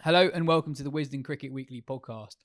Hello and welcome to the Wisden Cricket Weekly podcast.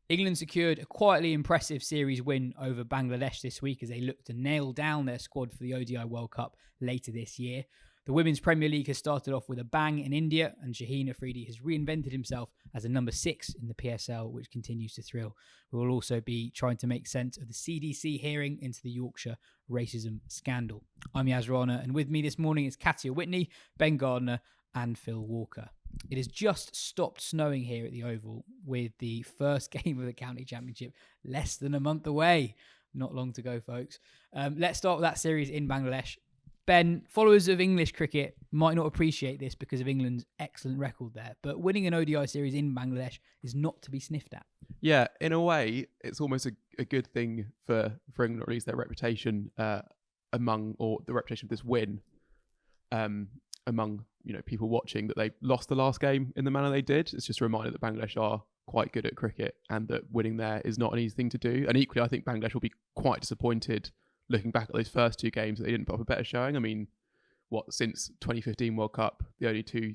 England secured a quietly impressive series win over Bangladesh this week as they look to nail down their squad for the ODI World Cup later this year. The Women's Premier League has started off with a bang in India, and Shaheen Afridi has reinvented himself as a number 6 in the PSL, which continues to thrill. We will also be trying to make sense of the CDC hearing into the Yorkshire racism scandal. I'm Rana, and with me this morning is Katya, Witney, Ben Gardner and Phil Walker. It has just stopped snowing here at the Oval, with the first game of the County Championship less than a month away. Not long to go, folks. Let's start with that series in Bangladesh. Ben, followers of English cricket might not appreciate this because of England's excellent record there, but winning an ODI series in Bangladesh is not to be sniffed at. Yeah, in a way, it's almost a good thing for England, or at least their reputation the reputation of this win among people watching, that they lost the last game in the manner they did. It's just a reminder that Bangladesh are quite good at cricket and that winning there is not an easy thing to do. And equally, I think Bangladesh will be quite disappointed looking back at those first two games that they didn't put up a better showing. I mean, since 2015 World Cup, the only two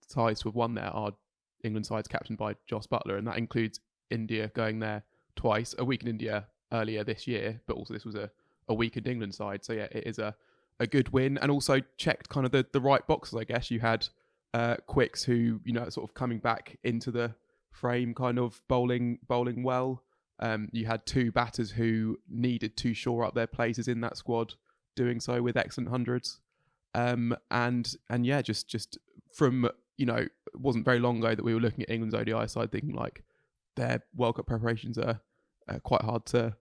sides to have won there are England sides captained by Jos Buttler, and that includes India going there twice, a week in India earlier this year, but also this was a weakened England side. So yeah, it is a good win, and also checked kind of the right boxes, I guess. You had Quicks, who, sort of coming back into the frame, kind of bowling well. You had two batters who needed to shore up their places in that squad, doing so with excellent hundreds. And yeah, just from, it wasn't very long ago that we were looking at England's ODI side thinking like their World Cup preparations are quite hard to...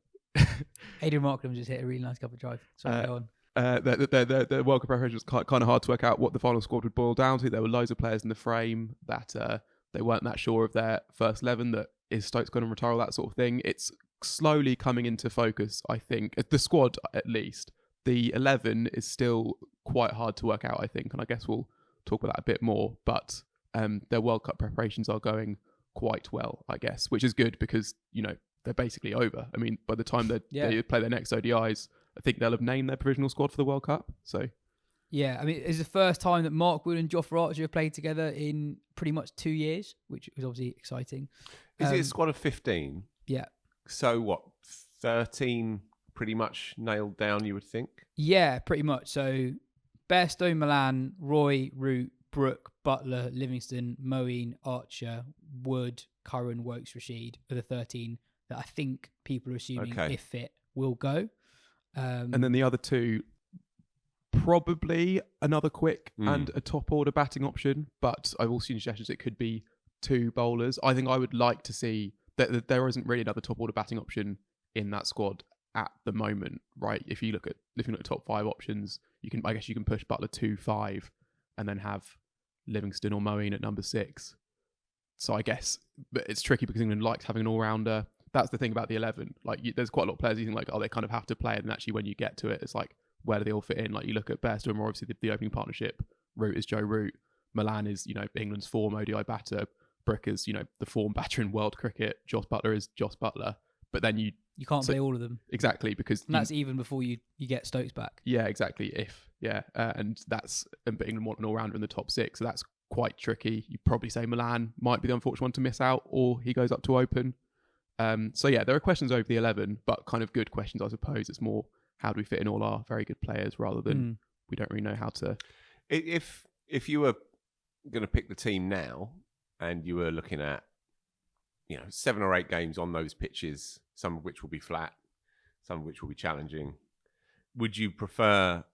Aiden Markram just hit a really nice cover drive. Sorry, go on. The World Cup preparation was kind of hard to work out what the final squad would boil down to. There were loads of players in the frame that they weren't that sure of their first 11, that is Stokes going to retire, all that sort of thing. It's slowly coming into focus, I think. The squad, at least. The 11 is still quite hard to work out, I think, and I guess we'll talk about that a bit more. But their World Cup preparations are going quite well, I guess, which is good because, they're basically over. I mean, by the time they play their next ODIs, I think they'll have named their provisional squad for the World Cup. So, yeah, I mean, it's the first time that Mark Wood and Jofra Archer have played together in pretty much 2 years, which was obviously exciting. Is it a squad of 15? Yeah. So what, 13 pretty much nailed down, you would think? Yeah, pretty much. So Bairstow, Milan, Roy, Root, Brooke, Butler, Livingston, Moeen, Archer, Wood, Curran, Wokes, Rashid are the 13 that I think people are assuming, if fit, will go. And then the other two, probably another Quick and a top order batting option, but I've also seen suggestions it could be two bowlers. I think I would like to see that there isn't really another top order batting option in that squad at the moment, right? If you look at top 5 options, I guess you can push Butler 2-5 and then have Livingston or Moeen at number 6. So I guess, but it's tricky because England likes having an all-rounder. That's the thing about the 11. Like, there's quite a lot of players you think like, they kind of have to play it, and actually when you get to it, it's like, where do they all fit in? Like, you look at Bairstow and Moore, obviously the opening partnership. Root is Joe Root. Milan is, England's form ODI batter. Brooke is, the form batter in world cricket. Jos Buttler is Jos Buttler. But then you can't play all of them. Exactly, because... And that's even before you get Stokes back. Yeah, exactly. But England want an all-rounder in the top 6, so that's quite tricky. You probably say Milan might be the unfortunate one to miss out, or he goes up to open. So yeah, there are questions over the 11, but kind of good questions, I suppose. It's more, how do we fit in all our very good players, rather than we don't really know how to... If you were going to pick the team now, and you were looking at 7 or 8 games on those pitches, some of which will be flat, some of which will be challenging, would you prefer,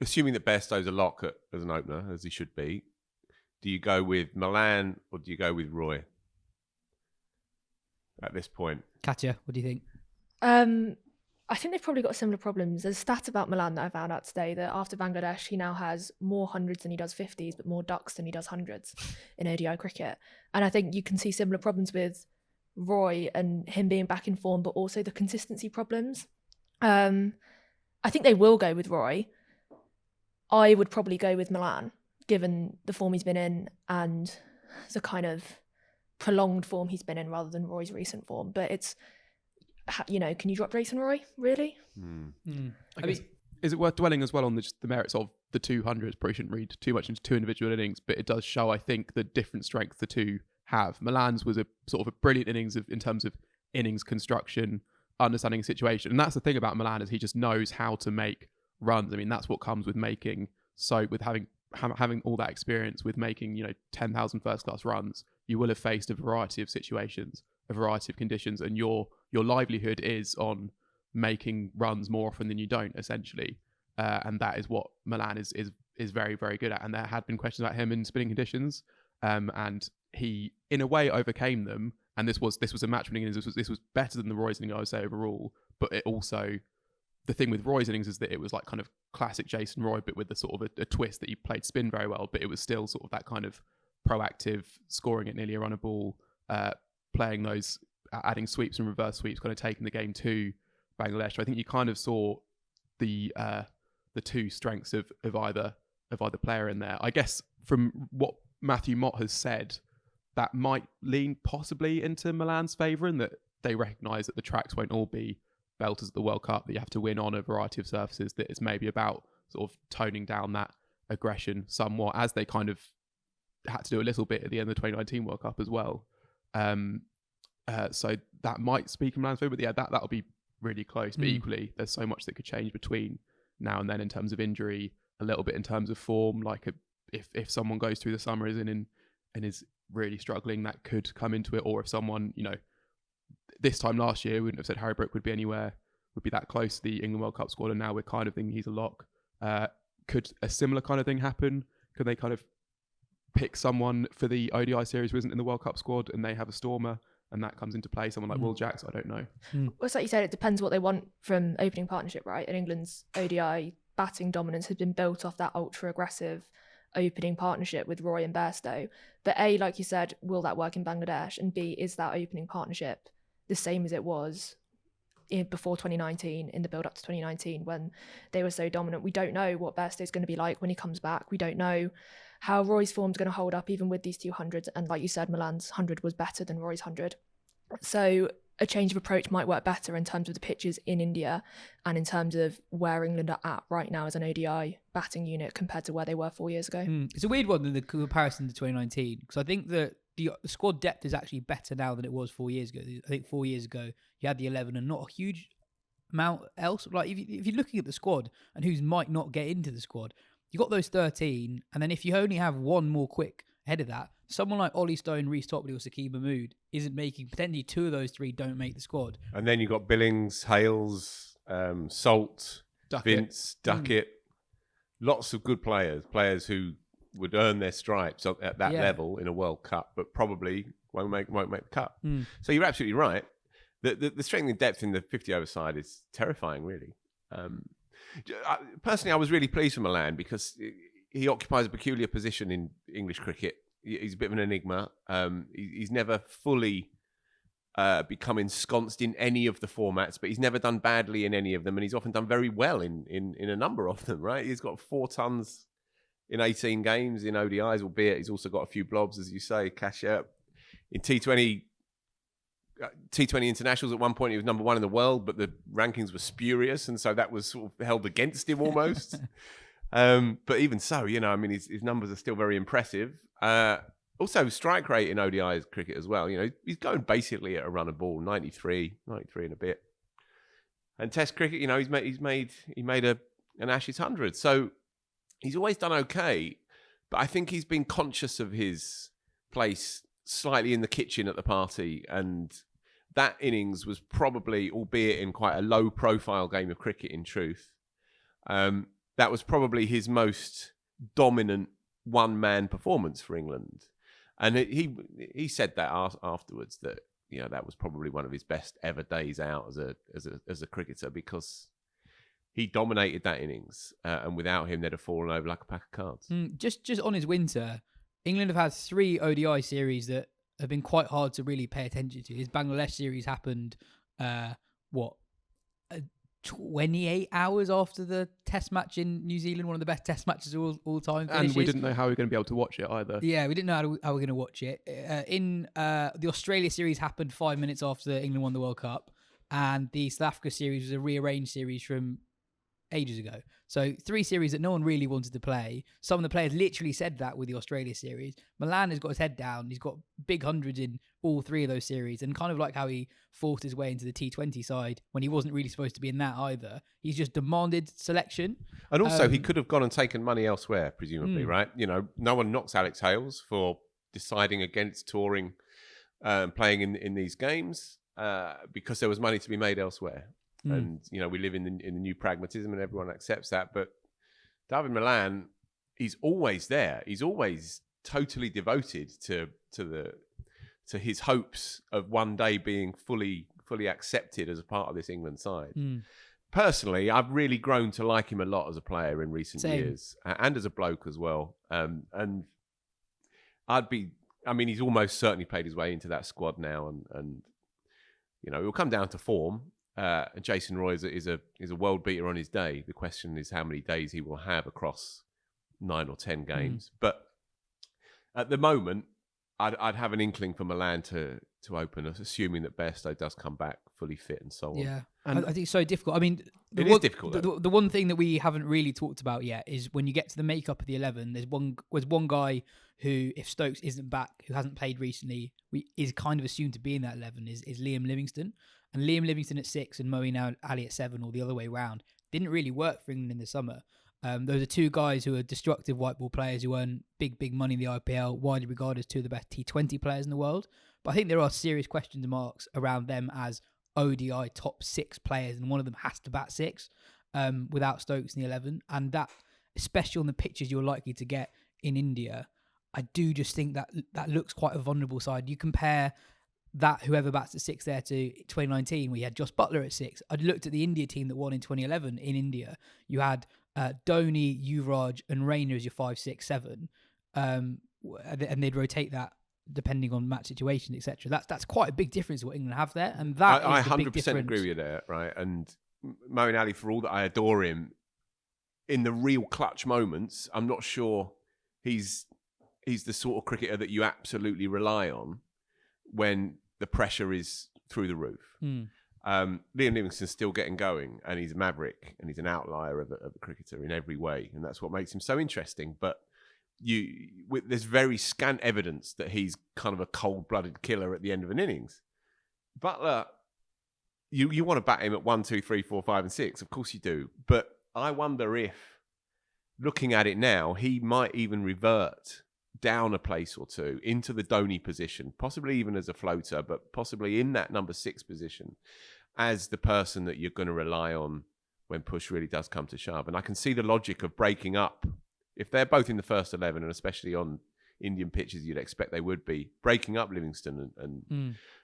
assuming that Bairstow's a lock as an opener, as he should be, do you go with Milan or do you go with Roy at this point? Katya, what do you think? I think they've probably got similar problems. There's a stat about Milan that I found out today that after Bangladesh, he now has more hundreds than he does 50s, but more ducks than he does hundreds in ODI cricket. And I think you can see similar problems with Roy and him being back in form, but also the consistency problems. I think they will go with Roy. I would probably go with Milan, given the form he's been in and the kind of prolonged form he's been in rather than Roy's recent form. But it's, can you drop Jason Roy, really? I mean, is it worth dwelling as well on the merits of the 200s? Probably shouldn't read too much into two individual innings, but it does show, I think, the different strength the two have. Milan's was a sort of a brilliant innings in terms of innings construction, understanding the situation. And that's the thing about Milan, is he just knows how to make runs. I mean, that's what comes with having all that experience with making 10,000 first class runs. You will have faced a variety of situations, a variety of conditions, and your livelihood is on making runs more often than you don't, essentially. And that is what Milan is very, very good at. And there had been questions about him in spinning conditions, and he in a way overcame them. And this was a match winning innings. This was better than the Roy's innings, I would say, overall. But it also, the thing with Roy's innings is that it was like kind of classic Jason Roy, but with the sort of a twist that he played spin very well. But it was still sort of that kind of proactive, scoring at nearly a run a ball, playing those, adding sweeps and reverse sweeps, kind of taking the game to Bangladesh. So I think you kind of saw the two strengths of either player in there. I guess from what Matthew Mott has said, that might lean possibly into Milan's favour, in that they recognise that the tracks won't all be belters at the World Cup, that you have to win on a variety of surfaces, that it's maybe about sort of toning down that aggression somewhat, as they kind of had to do a little bit at the end of the 2019 World Cup as well. So that might speak in Milan's favour, but yeah, that'll be really close. But equally, there's so much that could change between now and then in terms of injury, a little bit in terms of form. Like if someone goes through the summer and is really struggling, that could come into it. Or if someone, this time last year, we wouldn't have said Harry Brook would be that close to the England World Cup squad, and now we're kind of thinking he's a lock. Could a similar kind of thing happen? Could they kind of pick someone for the ODI series who isn't in the World Cup squad, and they have a stormer, and that comes into play? Someone like Will Jacks, I don't know. Well, it's like you said, it depends what they want from opening partnership, right? And England's ODI batting dominance has been built off that ultra aggressive opening partnership with Roy and Bairstow. But A, like you said, will that work in Bangladesh? And B, is that opening partnership the same as it was before 2019, in the build up to 2019 when they were so dominant? We don't know what Bairstow's going to be like when he comes back. We don't know how Roy's form's going to hold up even with these 200s. And like you said, Milan's 100 was better than Roy's 100. So a change of approach might work better in terms of the pitches in India and in terms of where England are at right now as an ODI batting unit compared to where they were 4 years ago. It's a weird one in the comparison to 2019, because I think that the squad depth is actually better now than it was 4 years ago. I think 4 years ago you had the 11 and not a huge amount else. Like if you're looking at the squad and who's might not get into the squad, you got those 13, and then if you only have one more quick ahead of that, someone like Ollie Stone, Reece Topley or Sakeem Mahmood isn't making, potentially two of those three don't make the squad. And then you've got Billings, Hales, Salt, Duckett. Vince, Duckett. Lots of good players who would earn their stripes at that level in a World Cup, but probably won't make the cut. So you're absolutely right. The strength and depth in the 50-over side is terrifying, really. Personally, I was really pleased for Milan because he occupies a peculiar position in English cricket. He's a bit of an enigma. He's never fully become ensconced in any of the formats, but he's never done badly in any of them, and he's often done very well in a number of them, right? He's got 4 tons in 18 games in ODIs, albeit he's also got a few blobs, as you say, Katya. In T20 internationals at one point, he was number 1 in the world, but the rankings were spurious, and so that was sort of held against him almost. But even so, his numbers are still very impressive. Also, strike rate in ODI cricket as well. He's going basically at a run a ball, 93 and a bit. And Test cricket, he made an Ashes 100. So he's always done okay, but I think he's been conscious of his place slightly in the kitchen at the party, and that innings was probably, albeit in quite a low-profile game of cricket, in truth, that was probably his most dominant one-man performance for England. And he said that afterwards, that that was probably one of his best ever days out as a cricketer, because he dominated that innings, and without him, they'd have fallen over like a pack of cards. Just on his winter, England have had 3 ODI series that have been quite hard to really pay attention to. His Bangladesh series happened, 28 hours after the test match in New Zealand, one of the best test matches of all time. And we didn't know how we were going to be able to watch it either. Yeah, we didn't know how we were going to watch it. The Australia series happened 5 minutes after England won the World Cup, and the South Africa series was a rearranged series from ages ago. So 3 series that no one really wanted to play. Some of the players literally said that with the Australia series. Milan has got his head down. He's got big hundreds in all 3 of those series. And kind of like how he forced his way into the T20 side when he wasn't really supposed to be in that either. He's just demanded selection. And also, he could have gone and taken money elsewhere, presumably, right? You know, no one knocks Alex Hales for deciding against touring, playing in these games because there was money to be made elsewhere. And, you know, we live in the new pragmatism and everyone accepts that. But David Milan, he's always there. He's always totally devoted to his hopes of one day being fully accepted as a part of this England side. Personally, I've really grown to like him a lot as a player in recent years and as a bloke as well. And he's almost certainly played his way into that squad now. And you know, it will come down to form. Jason Roy is a world beater on his day. The question is how many days he will have across 9 or 10 games. But at the moment, I'd have an inkling for Milan to open, assuming that Bairstow does come back fully fit and so on. Yeah, and I think it's so difficult. I mean, it is difficult. The one thing that we haven't really talked about yet is when you get to the makeup of the 11, there's one guy who, if Stokes isn't back, who hasn't played recently, is kind of assumed to be in that 11 is Liam Livingston. And Liam Livingston at 6 and Moeen Ali at 7, or the other way round, didn't really work for England in the summer. Those are 2 guys who are destructive white ball players who earn big money in the IPL, widely regarded as 2 of the best T20 players in the world. But I think there are serious question marks around them as ODI top 6 players, and one of them has to bat 6 without Stokes in the 11. And that, especially on the pitches you're likely to get in India, I do just think that looks quite a vulnerable side. You compare that whoever bats at 6 there to 2019, we had Josh Butler at 6. I'd looked at the India team that won in 2011 in India. You had Dhoni, Yuvraj and Rana as your 5, 6, 7. And they'd rotate that depending on match situation, etc. That's quite a big difference to what England have there. And that I is the 100% big difference. agree with you there, right? And Moeen Ali, for all that I adore him, in the real clutch moments, I'm not sure he's the sort of cricketer that you absolutely rely on when the pressure is through the roof. Liam Livingston's still getting going, and he's a maverick, and he's an outlier of a cricketer in every way, and that's what makes him so interesting. But there's very scant evidence that he's kind of a cold-blooded killer at the end of an innings. Butler, you want to bat him at 1, 2, 3, 4, 5, and 6, of course you do. But I wonder if, looking at it now, he might even revert down a place or 2 into the Dhoni position, possibly even as a floater, but possibly in that number 6 position as the person that you're going to rely on when push really does come to shove. And I can see the logic of breaking up, if they're both in the first 11, and especially on Indian pitches, you'd expect they would be, breaking up Livingston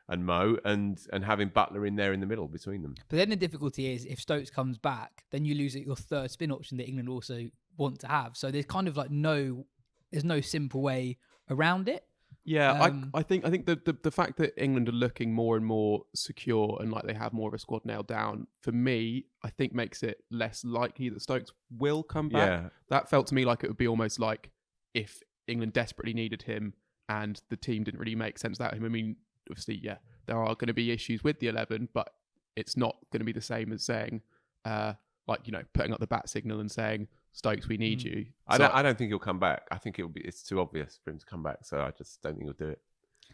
and Mo and having Butler in there in the middle between them. But then the difficulty is if Stokes comes back, then you lose your 3rd spin option that England also want to have. So there's kind of like there's no simple way around it. Yeah, I think the fact that England are looking more and more secure and like they have more of a squad nailed down, for me, I think makes it less likely that Stokes will come back. Yeah. That felt to me like it would be almost like if England desperately needed him and the team didn't really make sense without him. I mean, obviously, yeah, there are going to be issues with the 11, but it's not going to be the same as saying, putting up the bat signal and saying, Stokes, we need you. I don't think he'll come back. I think it's too obvious for him to come back, so I just don't think he'll do it.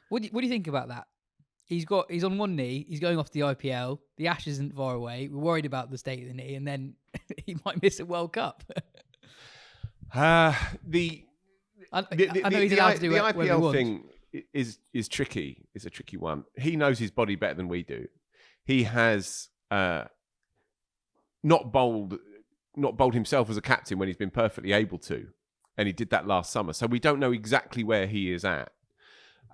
What do you think about that? He's on one knee. He's going off the IPL. The Ashes isn't far away. We're worried about the state of the knee, and then he might miss a World Cup. I know he's allowed to do the whatever he IPL wants. thing is tricky. It's a tricky one. He knows his body better than we do. He has not bowled himself as a captain when he's been perfectly able to, and he did that last summer. So we don't know exactly where he is at.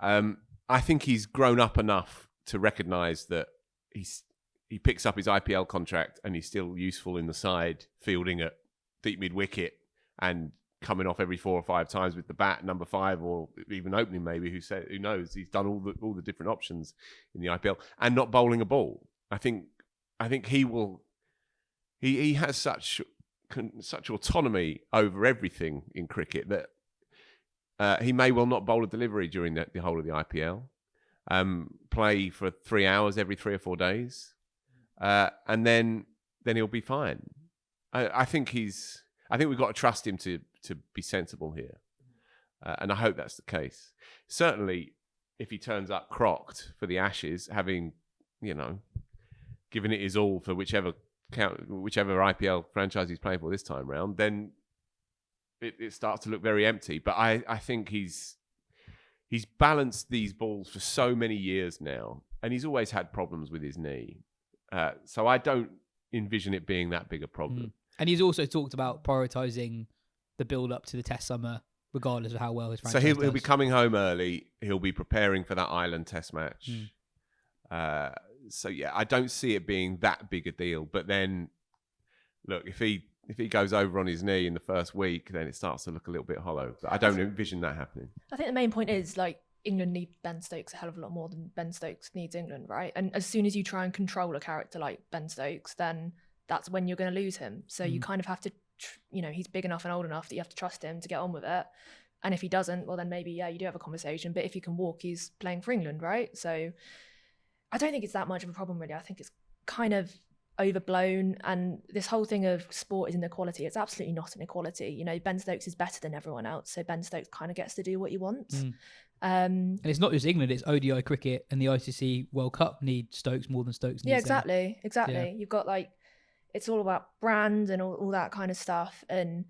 I think he's grown up enough to recognise that he picks up his IPL contract and he's still useful in the side, fielding at deep mid wicket and coming off every 4 or 5 times with the bat, number 5, or even opening maybe. Who knows? He's done all the different options in the IPL and not bowling a ball. I think he will. He has such autonomy over everything in cricket that he may well not bowl a delivery during the whole of the IPL. Play for 3 hours every 3 or 4 days, and then he'll be fine. I think we've got to trust him to be sensible here, and I hope that's the case. Certainly, if he turns up crocked for the Ashes, having given it his all for whichever IPL franchise he's playing for this time round, then it starts to look very empty. But I think he's balanced these balls for so many years now, and he's always had problems with his knee. So I don't envision it being that big a problem. And he's also talked about prioritising the build-up to the Test summer, regardless of how well his franchise So he'll does. be coming home early. He'll be preparing for that Ireland Test match. So yeah, I don't see it being that big a deal. But then, look, if he goes over on his knee in the first week, then it starts to look a little bit hollow. But I don't envision that happening. I think the main point is, like, England need Ben Stokes a hell of a lot more than Ben Stokes needs England, right? And as soon as you try and control a character like Ben Stokes, then that's when you're going to lose him. So you kind of have to, he's big enough and old enough that you have to trust him to get on with it. And if he doesn't, well, then maybe, you do have a conversation. But if he can walk, he's playing for England, right? So I don't think it's that much of a problem, really. I think it's kind of overblown. And this whole thing of sport is inequality. It's absolutely not inequality. Ben Stokes is better than everyone else. So Ben Stokes kind of gets to do what he wants. And it's not just England, it's ODI cricket and the ICC World Cup need Stokes more than Stokes needs. Yeah, exactly. Yeah. You've got, like, it's all about brand and all that kind of stuff. And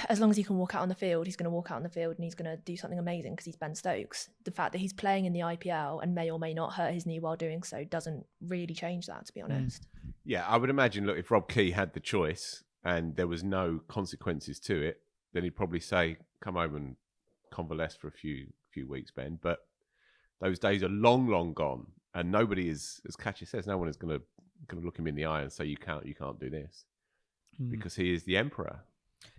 as long as he can walk out on the field, he's going to walk out on the field and he's going to do something amazing because he's Ben Stokes. The fact that he's playing in the IPL and may or may not hurt his knee while doing so doesn't really change that, to be honest. Yeah, I would imagine, look, if Rob Key had the choice and there was no consequences to it, then he'd probably say, come home and convalesce for a few weeks, Ben. But those days are long, long gone. And nobody is, as Katya says, no one is going to look him in the eye and say, you can't do this. Because he is the emperor.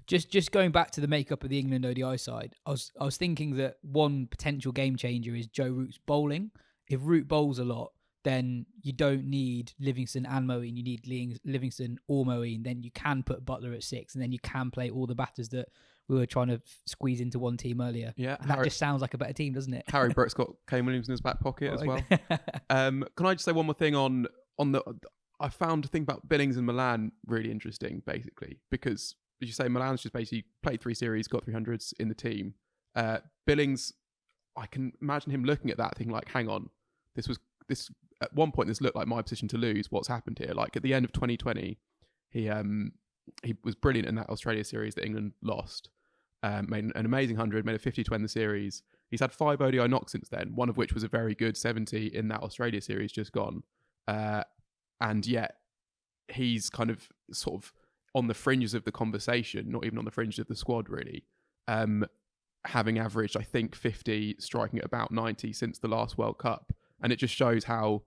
Just going back to the makeup of the England ODI side, I was thinking that one potential game changer is Joe Root's bowling. If Root bowls a lot, then you don't need Livingston and Moeen. You need Livingston or Moeen. Then you can put Butler at 6, and then you can play all the batters that we were trying to squeeze into one team earlier. Yeah, and that just sounds like a better team, doesn't it? Harry Brooks got Kane Williams in his back pocket as well. Can I just say one more thing on the? I found the thing about Billings and Milan really interesting, basically, because as you say, Milan's just basically played 3 series, got 300s in the team. Billings, I can imagine him looking at that, thinking like, hang on, this at one point this looked like my position to lose. What's happened here? Like at the end of 2020, he was brilliant in that Australia series that England lost. Made an amazing 100, made a 50 to end the series. He's had 5 ODI knocks since then, one of which was a very good 70 in that Australia series just gone. And yet he's kind of sort of on the fringes of the conversation, not even on the fringes of the squad, really. Having averaged, I think, 50, striking at about 90 since the last World Cup. And it just shows how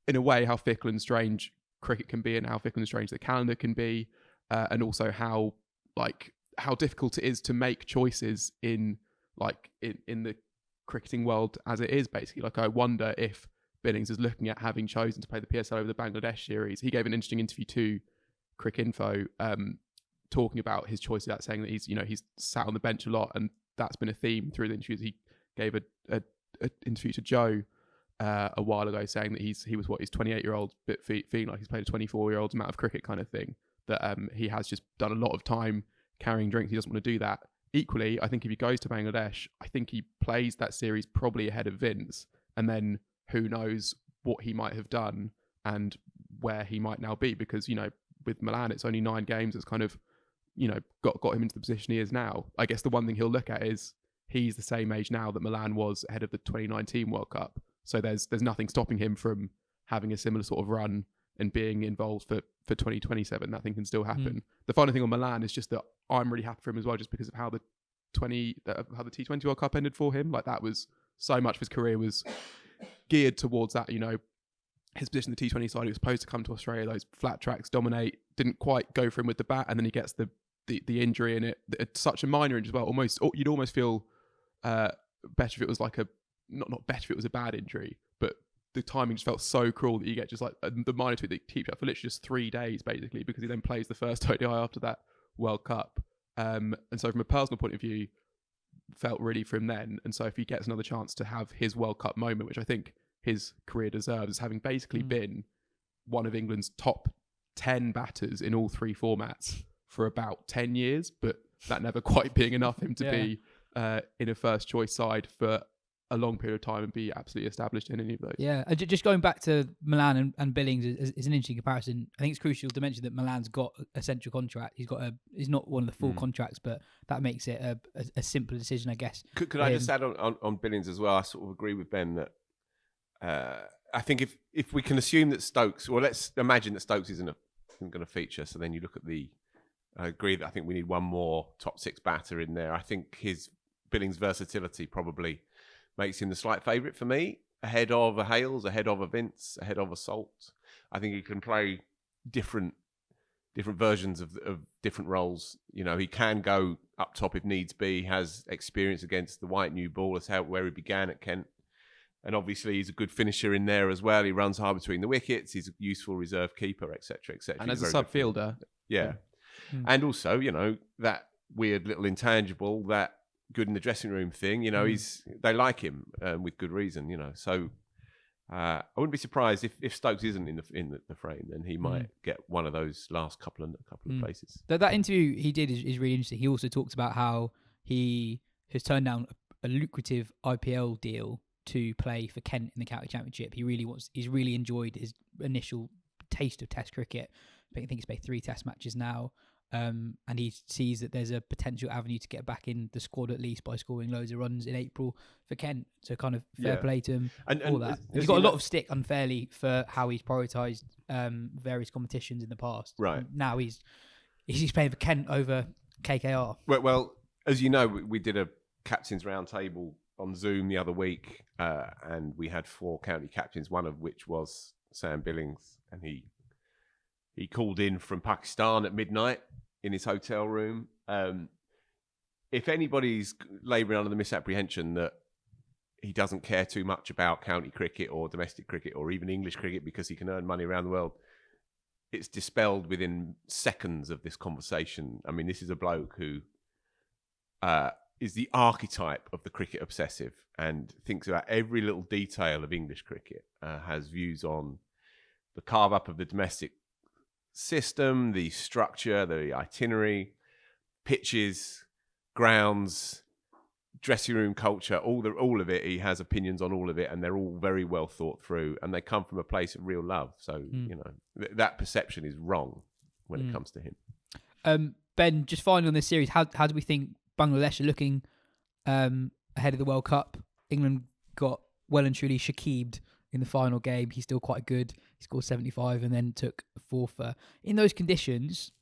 in a way, how fickle and strange cricket can be and how fickle and strange the calendar can be. And also how difficult it is to make choices in the cricketing world as it is, basically. Like, I wonder if Billings is looking at having chosen to play the PSL over the Bangladesh series. He gave an interesting interview to Cricinfo, talking about his choice of that, saying that he's sat on the bench a lot, and that's been a theme through the interviews. He gave an interview to Joe a while ago, saying that he was he's 28-year-old, but feeling like he's played a 24-year-old's amount of cricket kind of thing. That he has just done a lot of time carrying drinks. He doesn't want to do that. Equally, I think if he goes to Bangladesh, I think he plays that series probably ahead of Vince, and then who knows what he might have done and where he might now be, because with Milan it's only 9 games. It's kind of got him into the position he is now. I guess the one thing he'll look at is he's the same age now that Milan was ahead of the 2019 World Cup, so there's nothing stopping him from having a similar sort of run and being involved for 2027. That thing can still happen. The final thing on Milan is just that I'm really happy for him as well, just because of how the T20 World Cup ended for him. Like, that was so much of his career was geared towards that. His position in the T20 side, he was supposed to come to Australia, those flat tracks, dominate, didn't quite go for him with the bat, and then he gets the injury, and it's such a minor injury as well. You'd almost feel better if it was like not better if it was a bad injury, but the timing just felt so cruel that you get just like the minor tweet that keeps you up for literally just 3 days, basically, because he then plays the first ODI after that World Cup. And so from a personal point of view, felt really for him then. And so if he gets another chance to have his World Cup moment, which I think his career deserves, as having basically been one of England's top 10 batters in all 3 formats for about 10 years, but that never quite being enough for him to be in a first choice side for a long period of time and be absolutely established in any of those. Yeah, just going back to Milan and Billings is an interesting comparison. I think it's crucial to mention that Milan's got a central contract. He's not one of the full contracts, but that makes it a simpler decision, I guess. Could I just add on Billings as well? I sort of agree with Ben that I think if we can assume that Stokes, well, let's imagine that Stokes isn't going to feature. So then you look at I agree that I think we need one more top 6 batter in there. I think his Billings versatility probably makes him the slight favourite for me, ahead of a Hales, ahead of a Vince, ahead of a Salt. I think he can play different versions of different roles. You know, he can go up top if needs be. He has experience against the white new ball, where he began at Kent. And obviously, he's a good finisher in there as well. He runs hard between the wickets. He's a useful reserve keeper, etc., etc. And as a sub fielder. Yeah. And also, you know, that weird little intangible, that good in the dressing room thing, you know, they like him with good reason, you know. So I wouldn't be surprised if Stokes isn't in the frame, then he might get one of those last couple of places. That interview he did is really interesting. He also talks about how he has turned down a lucrative IPL deal to play for Kent in the county championship. He's really enjoyed his initial taste of Test cricket. I think he's played 3 Test matches now. And he sees that there's a potential avenue to get back in the squad at least by scoring loads of runs in April for Kent. So kind of fair play to him. And all that. He's got a lot of stick unfairly for how he's prioritised various competitions in the past. Right. And now he's playing for Kent over KKR. Well, as you know, we did a captains roundtable on Zoom the other week, and we had 4 county captains, one of which was Sam Billings, and he called in from Pakistan at midnight in his hotel room. If anybody's labouring under the misapprehension that he doesn't care too much about county cricket or domestic cricket or even English cricket because he can earn money around the world, it's dispelled within seconds of this conversation. I mean, this is a bloke who is the archetype of the cricket obsessive and thinks about every little detail of English cricket, has views on the carve up of the domestic system, the structure, the itinerary, pitches, grounds, dressing room culture, all of it. He has opinions on all of it, and they're all very well thought through, and they come from a place of real love. So you know that perception is wrong when it comes to him. Ben, just finally on this series, how do we think Bangladesh are looking ahead of the World Cup? England got well and truly Shakib'd in the final game. He's still quite good. He scored 75 and then took a forfeit. In those conditions,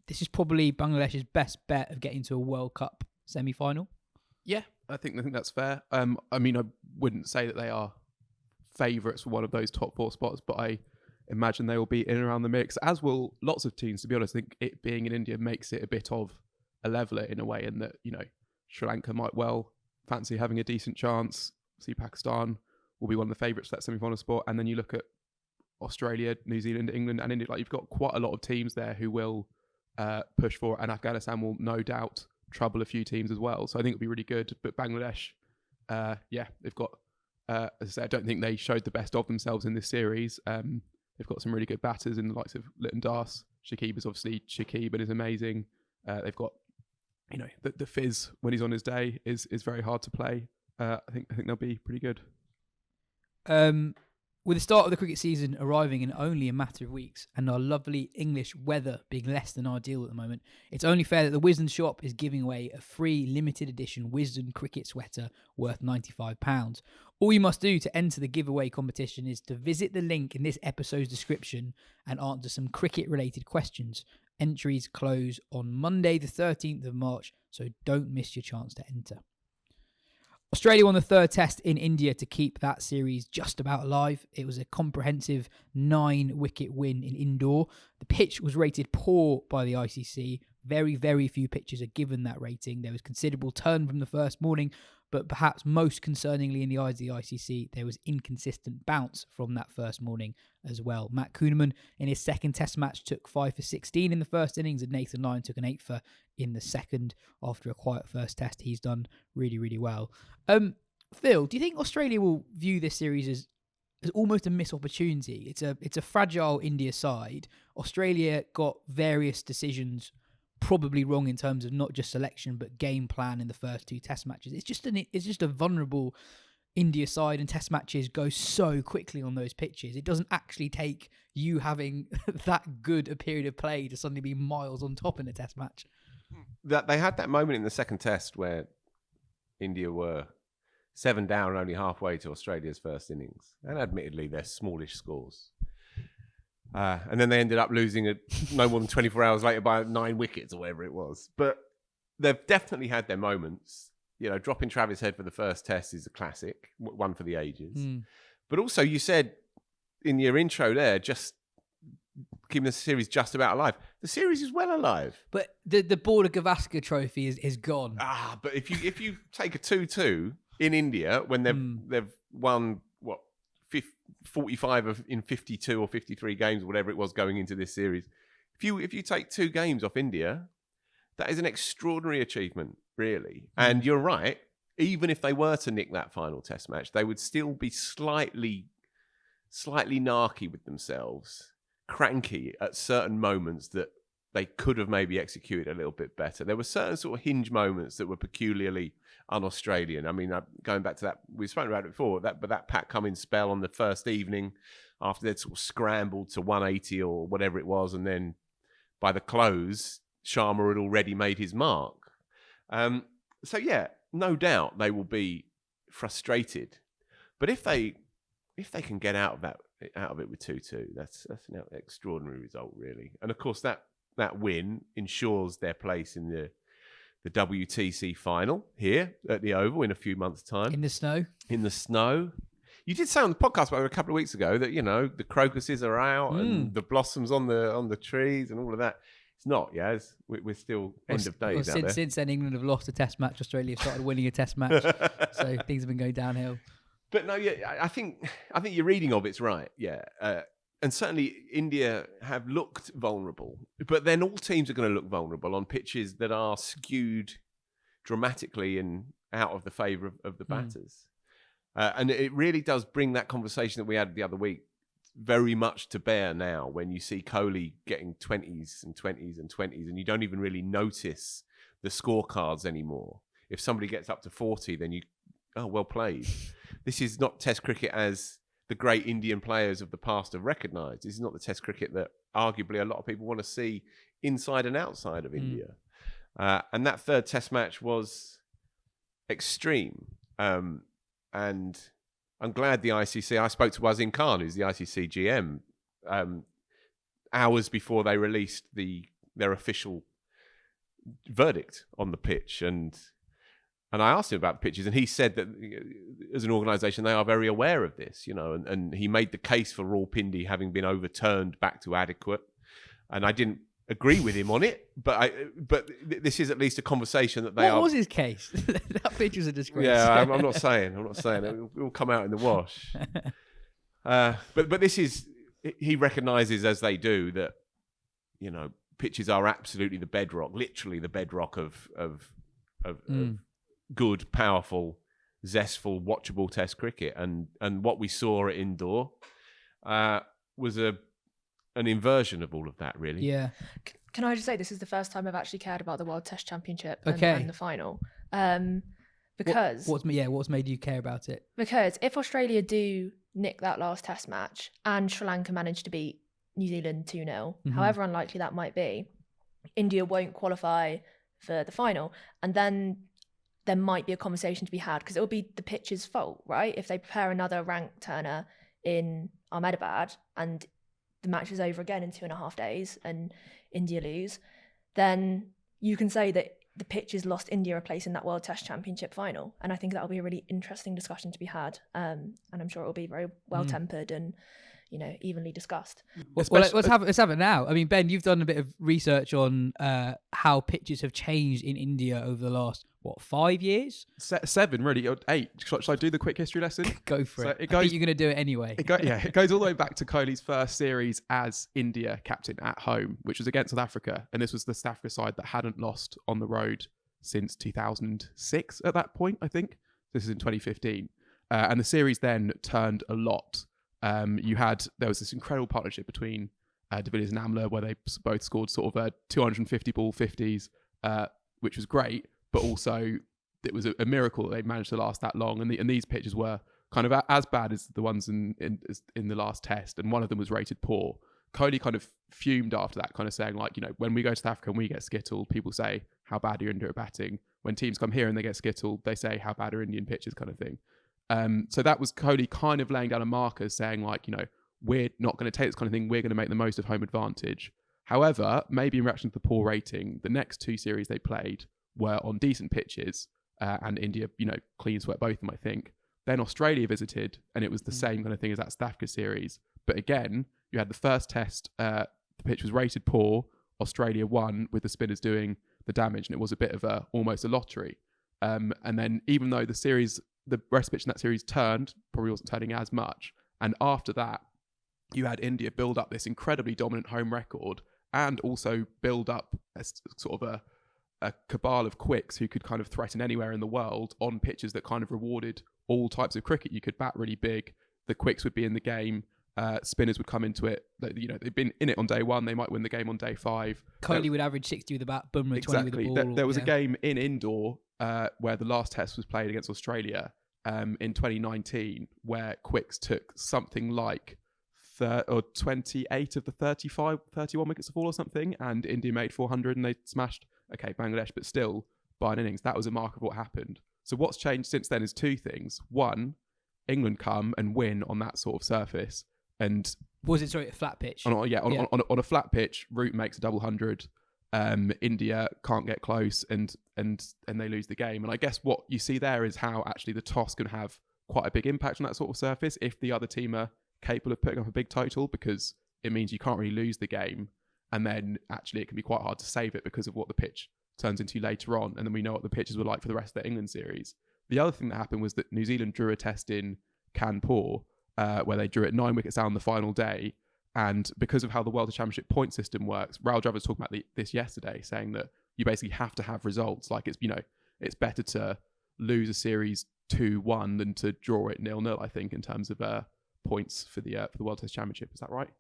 this is probably Bangladesh's best bet of getting to a World Cup semi-final. Yeah, I think that's fair. I mean, I wouldn't say that they are favourites for one of those top 4 spots, but I imagine they will be in and around the mix, as will lots of teams, to be honest. I think it being in India makes it a bit of a leveller in a way, in that, you know, Sri Lanka might well fancy having a decent chance. See, Pakistan will be one of the favourites for that semi-final spot. And then you look at Australia, New Zealand, England and India. Like, you've got quite a lot of teams there who will push for it, and Afghanistan will no doubt trouble a few teams as well. So I think it'll be really good. But Bangladesh, they've got, as I said, I don't think they showed the best of themselves in this series. They've got some really good batters in the likes of INDvAUS. Shakib is obviously Shakib and is amazing. They've got, you know, the Fizz when he's on his day is very hard to play. I think they'll be pretty good. With the start of the cricket season arriving in only a matter of weeks and our lovely English weather being less than ideal at the moment, it's only fair that the Wisden shop is giving away a free limited edition Wisden cricket sweater worth £95. All you must do to enter the giveaway competition is to visit the link in this episode's description and answer some cricket related questions. Entries close on Monday the 13th of March, so don't miss your chance to enter. Australia won the 3rd test in India to keep that series just about alive. It was a comprehensive 9-wicket win in Indore. The pitch was rated poor by the ICC. Very, very few pitches are given that rating. There was considerable turn from the first morning, but perhaps most concerningly in the eyes of the ICC, there was inconsistent bounce from that first morning as well. Matt Kuhneman in his second test match took 5 for 16 in the first innings, and Nathan Lyon took an 8 for in the second. After a quiet first test, he's done really, really well. Phil, do you think Australia will view this series as it's almost a missed opportunity. It's a fragile India side. Australia got various decisions probably wrong in terms of not just selection but game plan in the first 2 test matches. It's just a vulnerable India side, and test matches go so quickly on those pitches. It doesn't actually take you having that good a period of play to suddenly be miles on top in a test match. That they had that moment in the second test where India were 7 down and only halfway to Australia's first innings, and admittedly they're smallish scores. And then they ended up losing it no more than 24 hours later by 9 wickets or whatever it was. But they've definitely had their moments. You know, dropping Travis Head for the first test is a classic, one for the ages. But also, you said in your intro there, just keeping the series just about alive. The series is well alive. But the Border Gavaskar trophy is gone. But if you take a 2-2 in India when they've won 45 in 52 or 53 games, whatever it was going into this series. If you take 2 games off India, that is an extraordinary achievement, really. And you're right. Even if they were to nick that final test match, they would still be slightly narky with themselves, cranky at certain moments that they could have maybe executed a little bit better. There were certain sort of hinge moments that were peculiarly un-Australian. I mean, going back to that, we've spoken about it before, but that Pat Cummins spell on the first evening after they'd sort of scrambled to 180 or whatever it was, and then by the close, Sharma had already made his mark. So yeah, no doubt they will be frustrated. But if they can get out of it with 2-2, that's an extraordinary result, really. And of course, that win ensures their place in the WTC final here at the Oval in a few months' time. In the snow. In the snow. You did say on the podcast about a couple of weeks ago that, you know, the crocuses are out and the blossoms on the trees and all of that. It's not, yeah. We're still end of days out there. Since then, England have lost a test match. Australia have started winning a test match. So things have been going downhill. But no, yeah, I think your reading of it's right, yeah. And certainly India have looked vulnerable. But then all teams are going to look vulnerable on pitches that are skewed dramatically and out of the favour of the batters. And it really does bring that conversation that we had the other week very much to bear now when you see Kohli getting 20s and 20s and 20s and you don't even really notice the scorecards anymore. If somebody gets up to 40, then well played. This is not Test cricket as the great Indian players of the past have recognised. This is not the Test cricket that arguably a lot of people want to see inside and outside of India. And that third Test match was extreme. And I'm glad the ICC, I spoke to Wazim Khan, who's the ICC GM, hours before they released their official verdict on the pitch. And I asked him about the pitches, and he said that as an organisation, they are very aware of this, you know, and he made the case for Rawalpindi having been overturned back to adequate. And I didn't agree with him on it, but this is at least a conversation that they are. What was his case? That pitch was a disgrace. Yeah, I'm not saying. It will come out in the wash. But this is, he recognises, as they do, that, you know, pitches are absolutely the bedrock, literally the bedrock of good, powerful, zestful, watchable Test cricket, and what we saw at Indore was an inversion of all of that, really. Yeah. Can I just say this is the first time I've actually cared about the World Test Championship Okay. and the final, because what's made you care about it? Because if Australia do nick that last Test match and Sri Lanka manage to beat New Zealand 2-0, however unlikely that might be, India won't qualify for the final, and then there might be a conversation to be had because it will be the pitch's fault, right? If they prepare another rank turner in Ahmedabad and the match is over again in 2.5 days and India lose, then you can say that the pitch has lost India a place in that World Test Championship final. And I think that'll be a really interesting discussion to be had. And I'm sure it'll be very well-tempered and, you know, evenly discussed. Well, let's have it now. I mean, Ben, you've done a bit of research on how pitches have changed in India over the last, 5 years? 7, really, or 8. Shall I do the quick history lesson? Go for So it. it goes- I think you're going to do it anyway. It goes all the way back to Kohli's first series as India captain at home, which was against South Africa. And this was the South Africa side that hadn't lost on the road since 2006 at that point, I think. This is in 2015. And the series then turned a lot There was this incredible partnership between de Villiers and Amler where they both scored sort of 250 ball 50s, which was great, but also it was a miracle that they managed to last that long. And these pitches were kind of as bad as the ones in the last test, and one of them was rated poor. Kohli kind of fumed after that, kind of saying, like, when we go to South Africa and we get skittled, people say, how bad are you India at batting? When teams come here and they get skittled, they say, how bad are Indian pitches, kind of thing. So that was Kohli kind of laying down a marker saying, like, we're not going to take this kind of thing. We're going to make the most of home advantage. However, maybe in reaction to the poor rating, the next 2 series they played were on decent pitches, and India, clean swept both of them, I think. Then Australia visited, and it was the same kind of thing as that South Africa series. But again, you had the first test, the pitch was rated poor. Australia won with the spinners doing the damage, and it was a bit of almost a lottery. And then even though the rest pitch in that series probably wasn't turning as much. And after that, you had India build up this incredibly dominant home record and also build up a sort of a cabal of quicks who could kind of threaten anywhere in the world on pitches that kind of rewarded all types of cricket. You could bat really big. The quicks would be in the game. Spinners would come into it. They've been in it on day 1. They might win the game on day 5. Kohli would average 60 with the bat, Bumrah 20 with the ball. There was a game in Indore where the last test was played against Australia in 2019, where quicks took something like 28 of the 31 wickets to fall or something, and India made 400 and they smashed, Bangladesh, but still by an innings. That was a mark of what happened. So what's changed since then is 2 things. One, England come and win on that sort of surface. And was it a flat pitch? On a flat pitch, Root makes a double 100. India can't get close, and they lose the game. And I guess what you see there is how actually the toss can have quite a big impact on that sort of surface if the other team are capable of putting up a big total, because it means you can't really lose the game, and then actually it can be quite hard to save it because of what the pitch turns into later on. And then we know what the pitches were like for the rest of the England series. The other thing that happened was that New Zealand drew a test in Kanpur, where they drew it 9 wickets down the final day. And because of how the World Championship point system works, Rahul Dravid was talking about this yesterday, saying that you basically have to have results. Like, it's better to lose a series 2-1 than to draw it 0-0, I think, in terms of points for the World Test Championship. Is that right?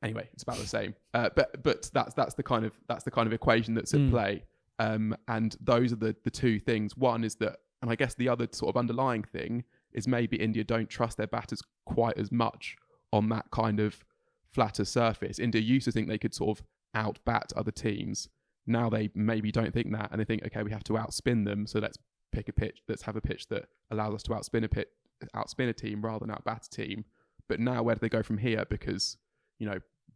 Anyway, it's about the same. But that's the kind of equation that's at play. And those are the 2 things. One is that, and I guess the other sort of underlying thing is maybe India don't trust their batters quite as much on that kind of flatter surface. India used to think they could sort of out-bat other teams. Now they maybe don't think that, and they think, okay, we have to outspin them, so let's pick a pitch, let's have a pitch that allows us to outspin a team rather than outbat a team. But now where do they go from here? Because,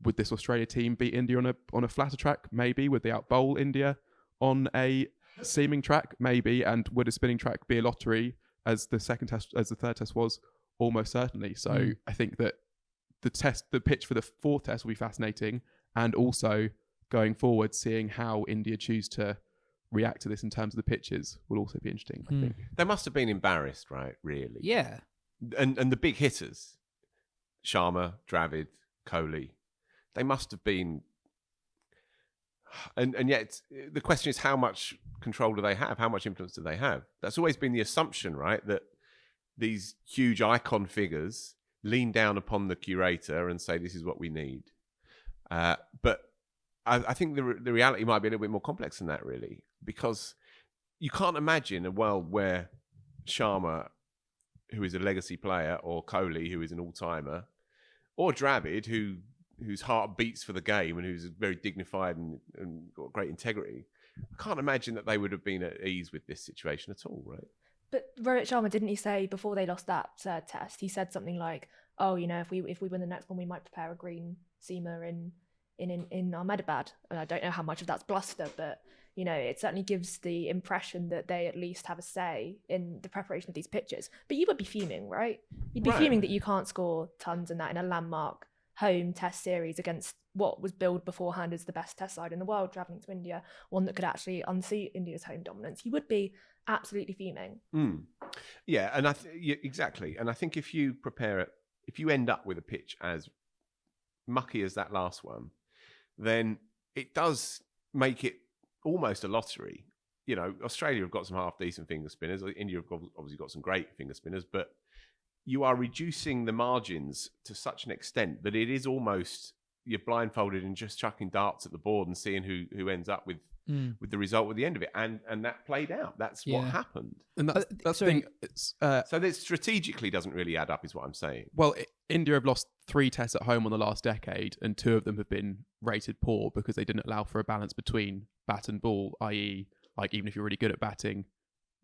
would this Australia team beat India on a flatter track? Maybe. Would they outbowl India on a seaming track? Maybe. And would a spinning track be a lottery as the third test was? Almost certainly. So I think that the pitch for the 4th test will be fascinating, and also going forward, seeing how India choose to react to this in terms of the pitches will also be interesting, I think. They must have been embarrassed, right? Really? Yeah. And the big hitters, Sharma, Dravid, Kohli, they must have been. And yet the question is, how much control do they have? How much influence do they have? That's always been the assumption, right? That these huge icon figures lean down upon the curator and say, this is what we need. But I think the reality might be a little bit more complex than that, really, because you can't imagine a world where Sharma, who is a legacy player, or Kohli, who is an all-timer, or Dravid, whose heart beats for the game and who's very dignified and got great integrity, I can't imagine that they would have been at ease with this situation at all, right? But Rohit Sharma, didn't he say before they lost that 3rd test, he said something like, "Oh, if we win the next one, we might prepare a green seamer in Ahmedabad." And I don't know how much of that's bluster, but it certainly gives the impression that they at least have a say in the preparation of these pitches. But you would be fuming, right? You'd be fuming that you can't score tons in a landmark home test series against what was billed beforehand as the best test side in the world, travelling to India, one that could actually unseat India's home dominance. You would be absolutely fuming. Yeah, and exactly. And I think if you end up with a pitch as mucky as that last one, then it does make it almost a lottery. Australia have got some half decent finger spinners. India have obviously got some great finger spinners, but you are reducing the margins to such an extent that it is almost you're blindfolded and just chucking darts at the board and seeing who ends up with the result at the end of it. And that played out. That's what happened. And that's the thing. It's, so that strategically doesn't really add up, is what I'm saying. Well, India have lost 3 tests at home on the last decade, and 2 of them have been rated poor because they didn't allow for a balance between bat and ball, i.e., like even if you're really good at batting,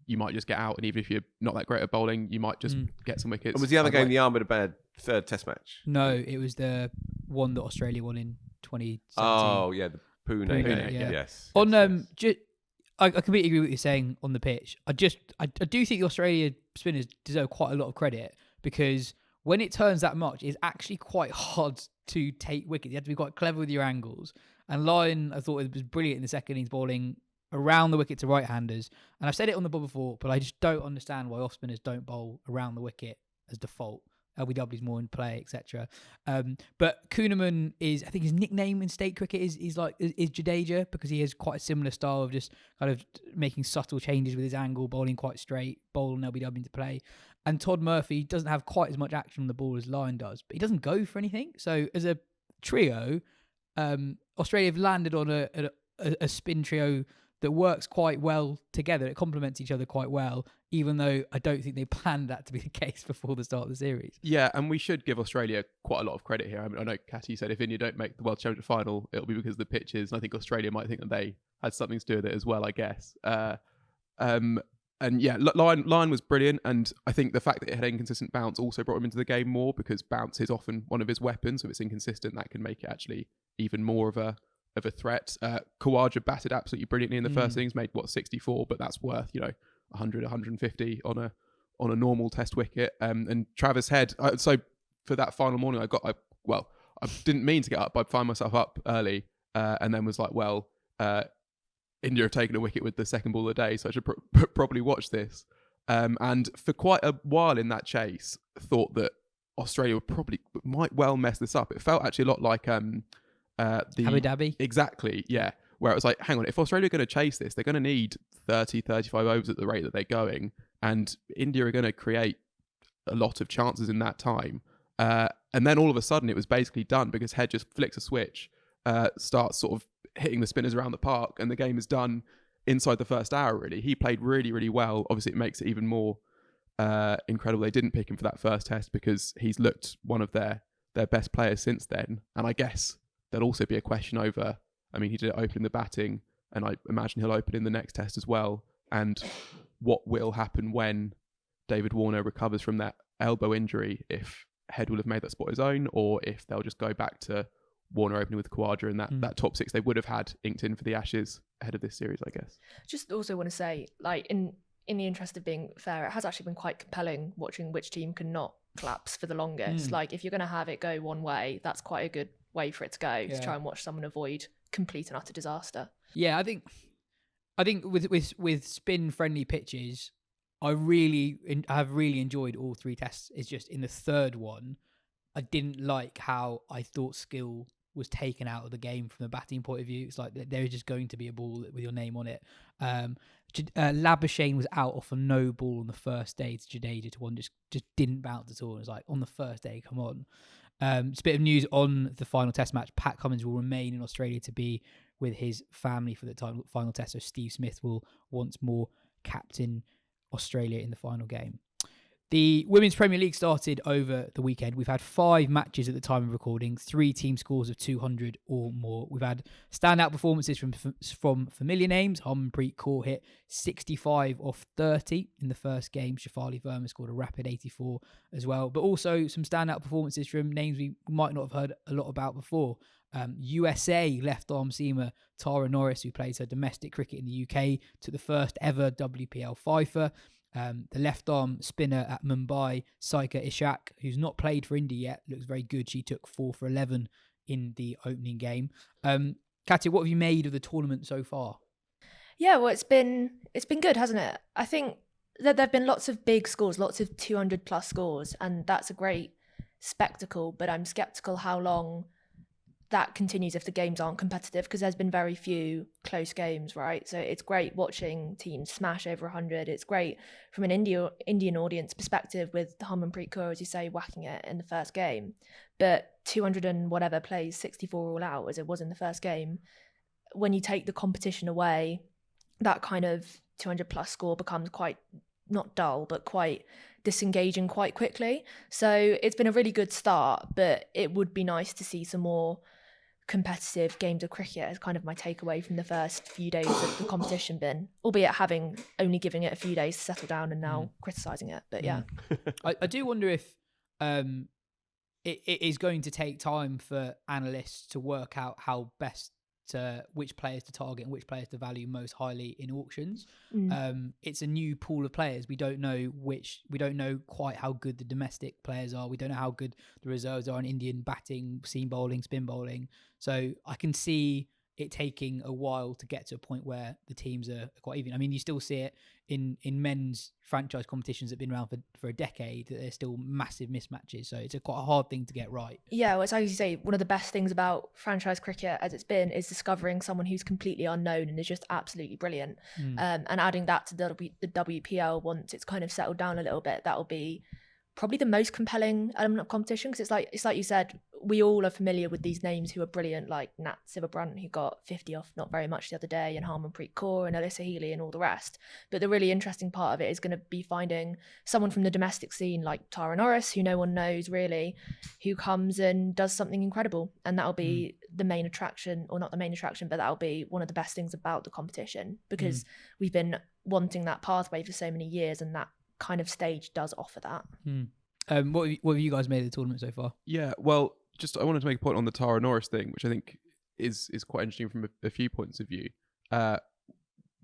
you might just get out, and even if you're not that great at bowling, you might just get some wickets. And was the other game the Arm with a bad third test match? No, it was the one that Australia won in 2017. Oh, yeah, the Pune game. Yeah. Yes. On I completely agree with what you're saying on the pitch. I do think the Australia spinners deserve quite a lot of credit, because when it turns that much, it's actually quite hard to take wickets. You have to be quite clever with your angles. And Lyon, I thought it was brilliant in the second innings, bowling around the wicket to right-handers. And I've said it on the pod before, but I just don't understand why off-spinners don't bowl around the wicket as default. LBW's more in play, etc. But Kuhneman is, I think his nickname in state cricket is Jadeja, because he has quite a similar style of just kind of making subtle changes with his angle, bowling quite straight, bowling LBW into play. And Todd Murphy doesn't have quite as much action on the ball as Lyon does, but he doesn't go for anything. So as a trio, Australia have landed on a spin trio that works quite well together. It complements each other quite well, even though I don't think they planned that to be the case before the start of the series. Yeah, and we should give Australia quite a lot of credit here. I mean, I know Katya said if India don't make the World Championship final, it'll be because of the pitches, and I think Australia might think that they had something to do with it as well, I guess. And yeah, Lyon was brilliant, and I think the fact that it had inconsistent bounce also brought him into the game more, because bounce is often one of his weapons. So if it's inconsistent, that can make it actually even more of a threat. Khawaja batted absolutely brilliantly in the first innings, made 64, but that's worth 100, 150 on a normal test wicket. And Travis Head. So for that final morning, I didn't mean to get up, but I found myself up early, and then was like, India have taken a wicket with the second ball of the day, so I should probably watch this. And for quite a while in that chase, thought that Australia might well mess this up. It felt actually a lot like Abu Dhabi. Exactly, yeah. Where it was like, hang on, if Australia are going to chase this, they're going to need 30, 35 overs at the rate that they're going, and India are going to create a lot of chances in that time. And then all of a sudden, it was basically done, because Head just flicks a switch, starts sort of hitting the spinners around the park, and the game is done inside the first hour, really. He played really, really well. Obviously, it makes it even more incredible they didn't pick him for that first test, because he's looked one of their best players since then. And I guess there'll also be a question over, I mean, he did open the batting, and I imagine he'll open in the next test as well. And what will happen when David Warner recovers from that elbow injury, if Head will have made that spot his own, or if they'll just go back to Warner opening with Khawaja, and that top 6 they would have had inked in for the Ashes ahead of this series, I guess. Just also want to say, like, in the interest of being fair, it has actually been quite compelling watching which team cannot collapse for the longest. Like, if you're going to have it go one way, that's quite a good way for it to go, to try and watch someone avoid complete and utter disaster. Yeah, I think with spin friendly pitches, I have really enjoyed all 3 tests. It's just in the third one, I didn't like how I thought skill was taken out of the game from the batting point of view. It's like there is just going to be a ball with your name on it. Labuschagne was out off a no ball on the first day to Jadeja to one, just didn't bounce at all. It was like, on the first day, come on. Just a bit of news on the final test match. Pat Cummins will remain in Australia to be with his family for the final test, so Steve Smith will once more captain Australia in the final game. The Women's Premier League started over the weekend. We've had 5 matches at the time of recording, 3 team scores of 200 or more. We've had standout performances from familiar names. Harmanpreet Kaur hit 65 off 30 in the first game. Shafali Verma scored a rapid 84 as well. But also some standout performances from names we might not have heard a lot about before. USA left-arm seamer Tara Norris, who plays her domestic cricket in the UK, took the first ever WPL fifer. The left-arm spinner at Mumbai, Saika Ishak, who's not played for India yet, looks very good. She took 4 for 11 in the opening game. Katya, what have you made of the tournament so far? Yeah, well, it's been good, hasn't it? I think that there have been lots of big scores, lots of 200-plus scores, and that's a great spectacle, but I'm sceptical how long that continues if the games aren't competitive, because there's been very few close games, right? So it's great watching teams smash over 100. It's great from an Indian audience perspective with Harmanpreet Kaur, as you say, whacking it in the first game. But 200 and whatever plays 64 all out, as it was in the first game. When you take the competition away, that kind of 200 plus score becomes quite, not dull, but quite disengaging quite quickly. So it's been a really good start, but it would be nice to see some more competitive games of cricket is kind of my takeaway from the first few days of the competition been, albeit having only giving it a few days to settle down and now criticising it. But yeah. I do wonder if it is going to take time for analysts to work out how best to which players to target and which players to value most highly in auctions. It's a new pool of players. We don't know quite how good the domestic players are. We don't know how good the reserves are in Indian batting, seam bowling, spin bowling. So I can see it taking a while to get to a point where the teams are quite even. I mean, you still see it in men's franchise competitions that have been around for a decade, that there's still massive mismatches. So it's quite a hard thing to get right. Yeah, well, it's like you say, one of the best things about franchise cricket as it's been is discovering someone who's completely unknown and is just absolutely brilliant. And adding that to the WPL once it's kind of settled down a little bit, that'll be probably the most compelling element of competition, because it's like you said, we all are familiar with these names who are brilliant, like Nat Sivabrant, who got 50 off not very much the other day, and Harmanpreet Kaur and Alyssa Healy and all the rest. But the really interesting part of it is going to be finding someone from the domestic scene like Tara Norris, who no one knows really, who comes and does something incredible. And that'll be the main attraction, or not the main attraction, but that'll be one of the best things about the competition, because we've been wanting that pathway for so many years, and that kind of stage does offer that. What have you guys made of the tournament so far? Yeah, well, I wanted to make a point on the Tara Norris thing, which I think is quite interesting from a few points of view.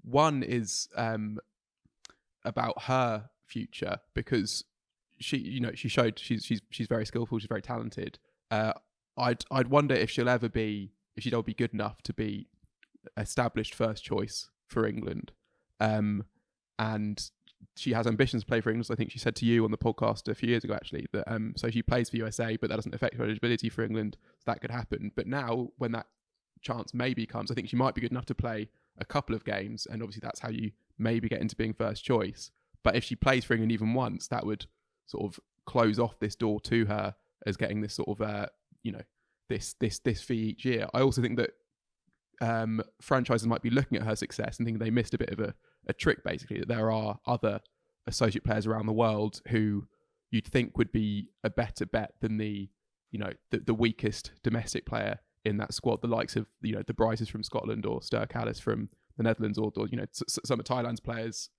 One is about her future, because she showed she's very skillful, she's very talented. I'd wonder if she'll ever be good enough to be established first choice for England, and she has ambitions to play for England. So I think she said to you on the podcast a few years ago, actually, that so she plays for USA, but that doesn't affect her eligibility for England. So that could happen. But now, when that chance maybe comes, I think she might be good enough to play a couple of games, and obviously that's how you maybe get into being first choice. But if she plays for England even once, that would sort of close off this door to her as getting this sort of this fee each year. I also think that franchises might be looking at her success and thinking they missed a bit of a trick, basically, that there are other associate players around the world who you'd think would be a better bet than the weakest domestic player in that squad, the likes of the Bryces from Scotland or Sturk Alice from the Netherlands, or some of Thailand's players.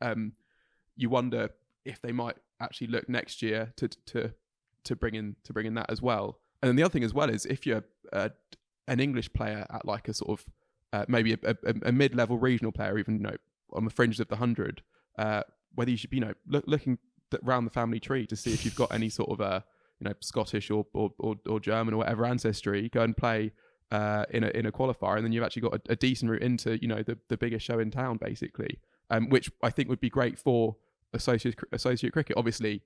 You wonder if they might actually look next year to bring in that as well. And then the other thing as well is, if you're an English player at like a sort of maybe a mid-level regional player, even on the fringes of the 100, whether you should be looking around the family tree to see if you've got any sort of Scottish or German or whatever ancestry, go and play in a qualifier, and then you've actually got a decent route into the biggest show in town, basically, which I think would be great for associate cricket. Obviously,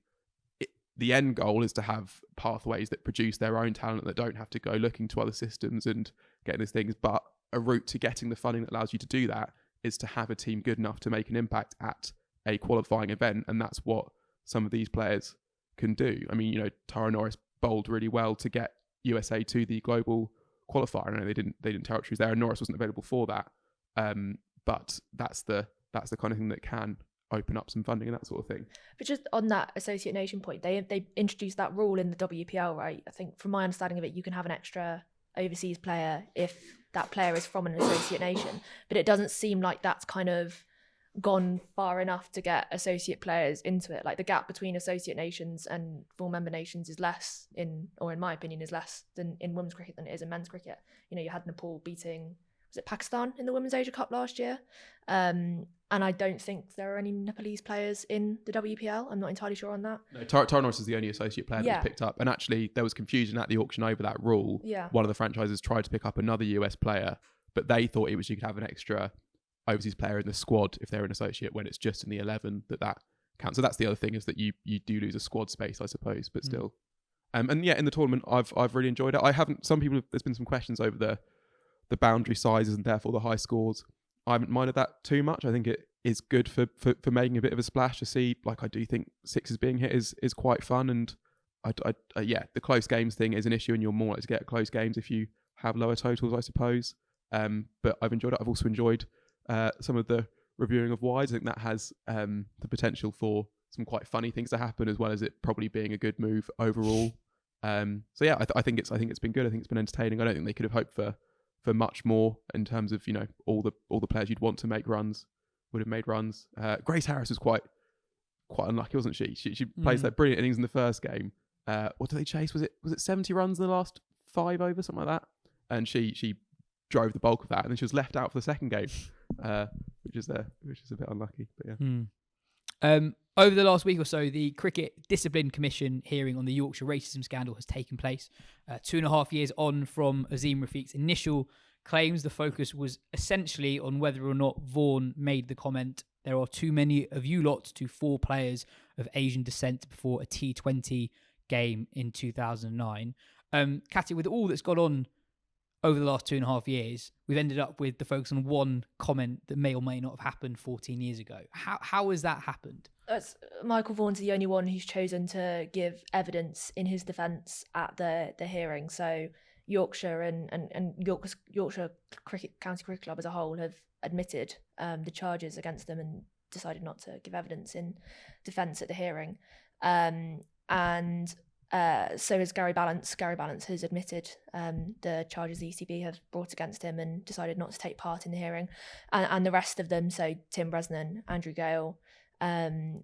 the end goal is to have pathways that produce their own talent, that don't have to go looking to other systems and getting these things, but a route to getting the funding that allows you to do that is to have a team good enough to make an impact at a qualifying event, and that's what some of these players can do. I mean, Tara Norris bowled really well to get USA to the global qualifier. I know they didn't tell she was there, and Norris wasn't available for that. But that's the kind of thing that can open up some funding and that sort of thing. But just on that associate nation point, they introduced that rule in the WPL, right? I think from my understanding of it, you can have an extra overseas player if that player is from an associate nation, but it doesn't seem like that's kind of gone far enough to get associate players into it. Like, the gap between associate nations and full member nations is less in my opinion, is less than in women's cricket than it is in men's cricket. You had Nepal beating, was it Pakistan in the Women's Asia Cup last year? And I don't think there are any Nepalese players in the WPL. I'm not entirely sure on that. No, Tara Norris is the only associate player that was picked up. And actually, there was confusion at the auction over that rule. Yeah. One of the franchises tried to pick up another US player, but they thought it was you could have an extra overseas player in the squad if they're an associate, when it's just in the 11 that counts. So that's the other thing, is that you do lose a squad space, I suppose, but still. And yeah, in the tournament, I've really enjoyed it. I haven't. Some people, there's been some questions over the boundary sizes and therefore the high scores. I haven't minded that too much. I think it is good for making a bit of a splash to see. Like, I do think sixes being hit is quite fun, and yeah, the close games thing is an issue, and you're more likely to get close games if you have lower totals, I suppose. But I've enjoyed it. I've also enjoyed some of the reviewing of wides. I think that has the potential for some quite funny things to happen, as well as it probably being a good move overall. So yeah, I think it's been good. I think it's been entertaining. I don't think they could have hoped for much more in terms of, you know, all the players you'd want to make runs would have made runs. Grace Harris was quite unlucky, wasn't she? She plays that brilliant innings in the first game. What did they chase? Was it 70 runs in the last 5 overs, something like that? And she drove the bulk of that, and then she was left out for the second game, which is a bit unlucky. But yeah. Over the last week or so, the Cricket Discipline Commission hearing on the Yorkshire racism scandal has taken place. 2.5 years on from Azeem Rafiq's initial claims, the focus was essentially on whether or not Vaughan made the comment, "There are too many of you lot," to 4 players of Asian descent before a T20 game in 2009. Katya, with all that's gone on over the last 2.5 years, we've ended up with the focus on one comment that may or may not have happened 14 years ago. How has that happened? Michael Vaughan's the only one who's chosen to give evidence in his defence at the hearing. So Yorkshire and Yorkshire County Cricket Club as a whole have admitted the charges against them and decided not to give evidence in defence at the hearing. So has Gary Ballance. Gary Ballance has admitted the charges the ECB have brought against him and decided not to take part in the hearing. And the rest of them, so Tim Bresnan, Andrew Gale, and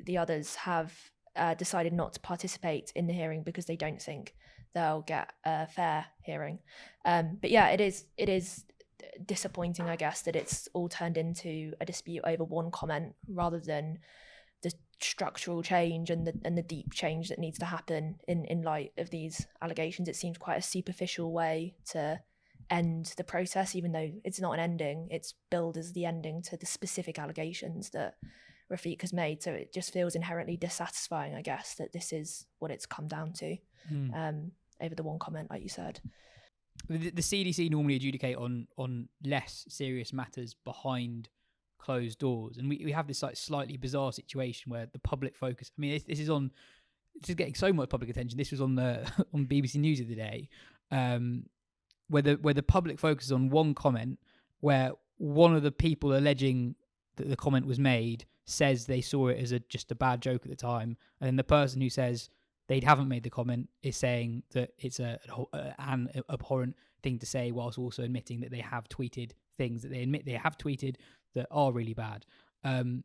the others have decided not to participate in the hearing because they don't think they'll get a fair hearing. But yeah, it is disappointing, I guess, that it's all turned into a dispute over one comment rather than the structural change and the deep change that needs to happen in light of these allegations. It seems quite a superficial way to end the process, even though it's not an ending. It's billed as the ending to the specific allegations that Rafiq has made. So it just feels inherently dissatisfying, I guess, that this is what it's come down to over the one comment, like you said. The CDC normally adjudicate on less serious matters behind closed doors, and we have this like slightly bizarre situation where the public focus. I mean, this is getting so much public attention. This was on on BBC News of the day, where the public focuses on one comment, where one of the people alleging that the comment was made says they saw it as just a bad joke at the time, and then the person who says they haven't made the comment is saying that it's an abhorrent thing to say, whilst also admitting that they have tweeted things that they admit they have tweeted that are really bad. Ben,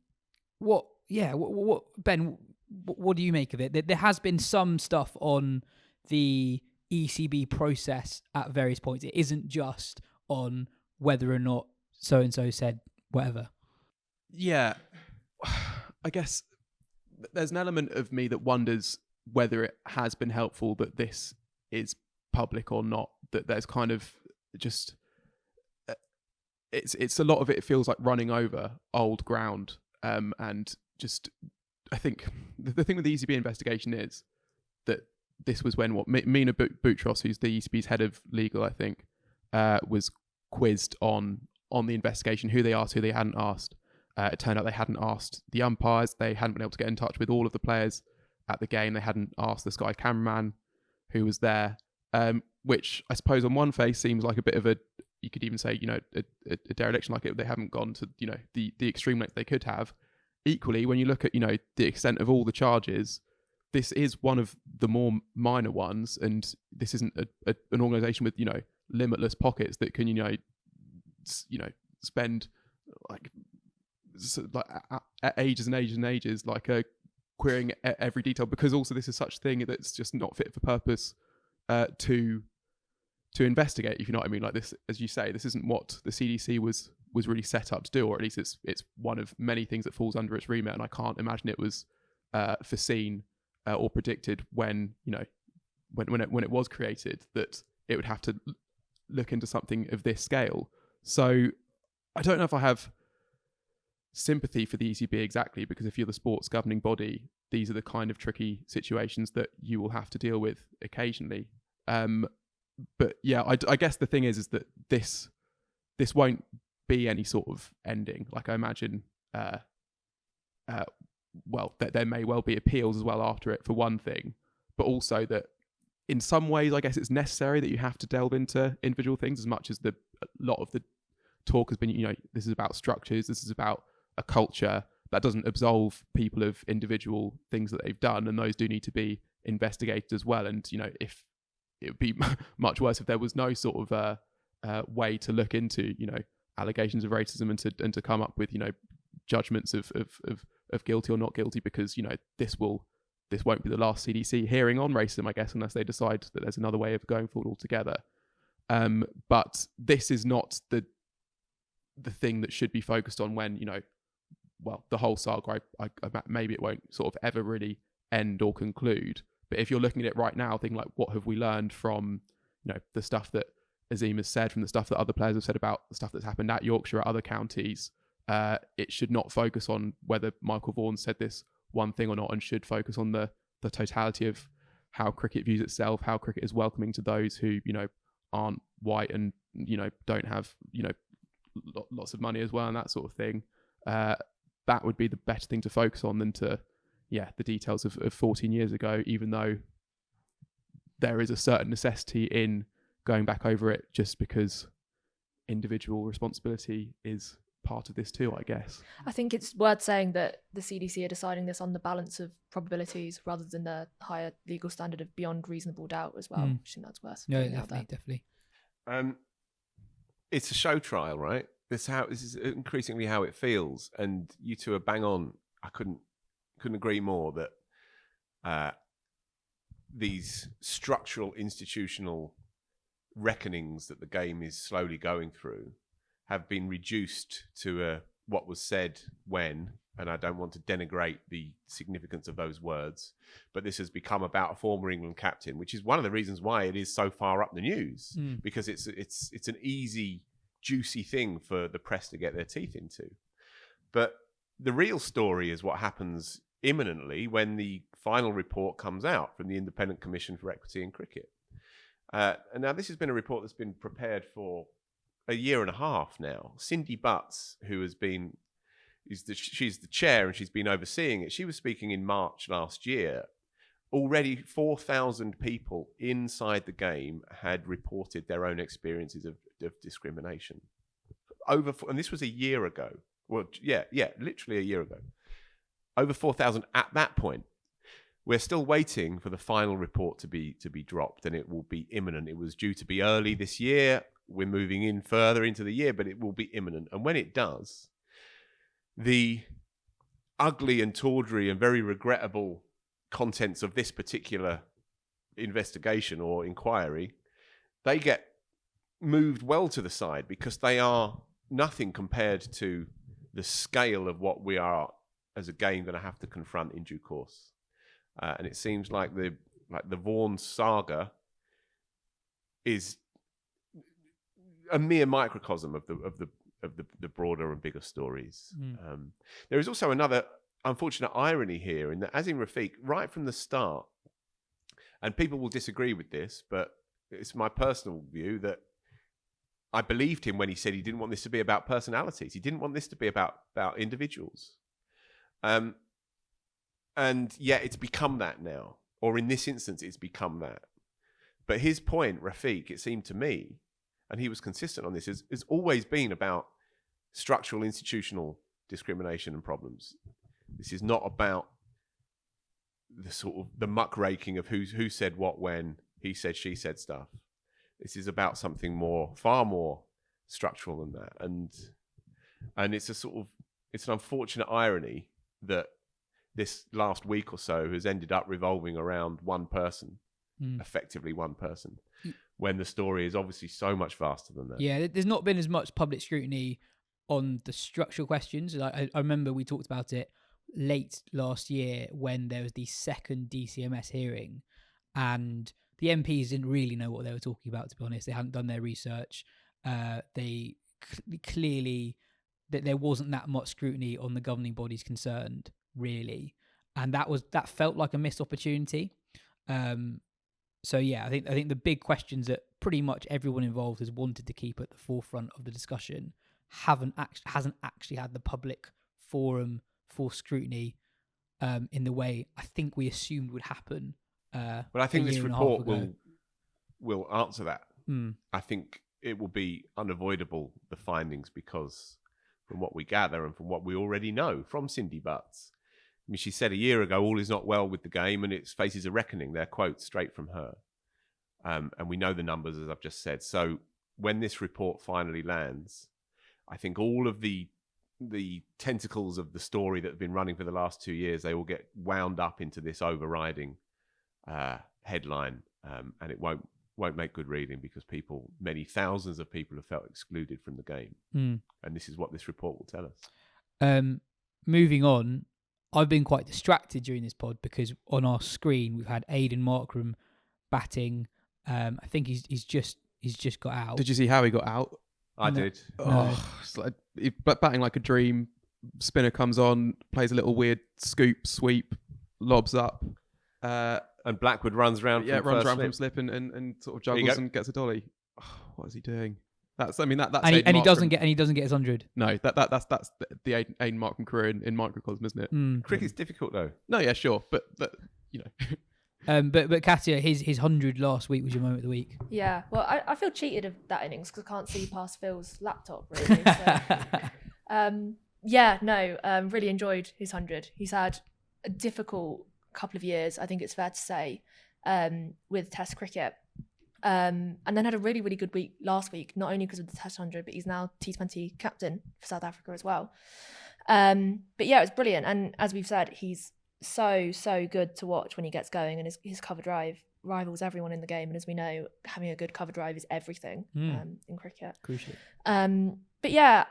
what do you make of it? There has been some stuff on the ECB process at various points. It isn't just on whether or not so-and-so said whatever. Yeah, I guess there's an element of me that wonders whether it has been helpful that this is public or not, that there's kind of just... It's a lot of it feels like running over old ground, and just I think the thing with the ECB investigation is that this was when Mina Boutros, who's the ECB's head of legal, I think, was quizzed on the investigation, who they asked, who they hadn't asked. It turned out they hadn't asked the umpires, they hadn't been able to get in touch with all of the players at the game, they hadn't asked the Sky cameraman who was there, which I suppose on one face seems like a bit of a, you could even say, you know, a dereliction, like they haven't gone to, you know, the extreme length they could have. Equally, when you look at, you know, the extent of all the charges, this is one of the more minor ones, and this isn't an organisation with, you know, limitless pockets that can, you know, spend like ages and ages and ages, like querying every detail, because also this is such a thing that's just not fit for purpose to investigate, if you know what I mean. Like this, as you say, this isn't what the CDC was really set up to do, or at least it's one of many things that falls under its remit. And I can't imagine it was foreseen or predicted when, you know, when it was created, that it would have to look into something of this scale. So I don't know if I have sympathy for the ECB exactly, because if you're the sports governing body, these are the kind of tricky situations that you will have to deal with occasionally. But yeah, I guess the thing is that this won't be any sort of ending. Like, I imagine, well, that there may well be appeals as well after it, for one thing, but also that in some ways, I guess it's necessary that you have to delve into individual things, as much as a lot of the talk has been, this is about structures, this is about a culture. That doesn't absolve people of individual things that they've done, and those do need to be investigated as well. And, if it would be much worse if there was no sort of way to look into, allegations of racism and to come up with, judgments of guilty or not guilty, because, this won't be the last CDC hearing on racism, I guess, unless they decide that there's another way of going forward altogether. But this is not the thing that should be focused on when, well, the whole saga, I maybe it won't sort of ever really end or conclude. But if you're looking at it right now, thinking like, what have we learned from, the stuff that Azim has said, from the stuff that other players have said about the stuff that's happened at Yorkshire, at other counties, it should not focus on whether Michael Vaughan said this one thing or not, and should focus on the totality of how cricket views itself, how cricket is welcoming to those who, aren't white and, don't have, lots of money as well, and that sort of thing. That would be the better thing to focus on than to, the details of 14 years ago, even though there is a certain necessity in going back over it, just because individual responsibility is part of this too, I guess. I think it's worth saying that the CDC are deciding this on the balance of probabilities rather than the higher legal standard of beyond reasonable doubt as well. I think that's worth. No, definitely. It's a show trial, right? This is increasingly how it feels, and you two are bang on. I couldn't agree more that these structural, institutional reckonings that the game is slowly going through have been reduced to what was said when, and I don't want to denigrate the significance of those words, but this has become about a former England captain, which is one of the reasons why it is so far up the news, because it's an easy, juicy thing for the press to get their teeth into. But the real story is what happens imminently when the final report comes out from the Independent Commission for Equity in Cricket. And now this has been a report that's been prepared for a year and a half now. Cindy Butts, who she's the chair and she's been overseeing it. She was speaking in March last year. Already 4,000 people inside the game had reported their own experiences of discrimination. And this was a year ago. Well, literally a year ago. Over 4,000 at that point. We're still waiting for the final report to be dropped, and it will be imminent. It was due to be early this year. We're moving in further into the year, but it will be imminent. And when it does, the ugly and tawdry and very regrettable contents of this particular investigation or inquiry, they get moved well to the side, because they are nothing compared to the scale of what we are as a game going to have to confront in due course. And it seems like the Vaughan saga is a mere microcosm of the broader and bigger stories. There is also another unfortunate irony here, in that Azim Rafiq, right from the start, and people will disagree with this, but it's my personal view that I believed him when he said he didn't want this to be about personalities. He didn't want this to be about individuals. And yet it's become that now, or in this instance, it's become that. But his point, Rafiq, it seemed to me, and he was consistent on this, has always been about structural institutional discrimination and problems. This is not about the sort of the muckraking of who said what when, he said, she said stuff. This is about something far more structural than that. And it's it's an unfortunate irony that this last week or so has ended up revolving around one person, effectively one person, when the story is obviously so much vaster than that. Yeah, there's not been as much public scrutiny on the structural questions. I remember we talked about it late last year when there was the second DCMS hearing, and the MPs didn't really know what they were talking about, to be honest. They hadn't done their research. They clearly that there wasn't that much scrutiny on the governing bodies concerned, really, and that felt like a missed opportunity. So yeah, I think the big questions that pretty much everyone involved has wanted to keep at the forefront of the discussion hasn't actually had the public forum for scrutiny in the way I think we assumed would happen. But I think this report will answer that. I think it will be unavoidable, the findings, because from what we gather and from what we already know from Cindy Butts, I mean, she said a year ago, all is not well with the game and it faces a reckoning. They're quotes straight from her. And we know the numbers, as I've just said. So when this report finally lands, I think all of the tentacles of the story that have been running for the last 2 years, they will get wound up into this overriding headline. And it won't make good reading because many thousands of people have felt excluded from the game. And this is what this report will tell us. Moving on, I've been quite distracted during this pod because on our screen we've had Aiden Markram batting. I think he's just got out. Did you see how he got out? I did. It's like batting like a dream. Spinner comes on, plays a little weird scoop, sweep, lobs up. And Blackwood runs round from slip and sort of juggles and gets a dolly. Oh, what is he doing? That's and he doesn't get his 100. No, that's the Aiden Markram career in microcosm, isn't it? Cricket's difficult though. No, yeah, sure, but you know. But Katya, his 100 last week was your moment of the week. Yeah, well, I feel cheated of that innings because I can't see past Phil's laptop really. So. Really enjoyed his 100. He's had a difficult couple of years, I think it's fair to say, with Test cricket. And then had a really, really good week last week, not only because of the Test 100, but he's now T20 captain for South Africa as well. But yeah, it was brilliant. And as we've said, he's so good to watch when he gets going, and his cover drive rivals everyone in the game. And as we know, having a good cover drive is everything in cricket. Crucial. But yeah,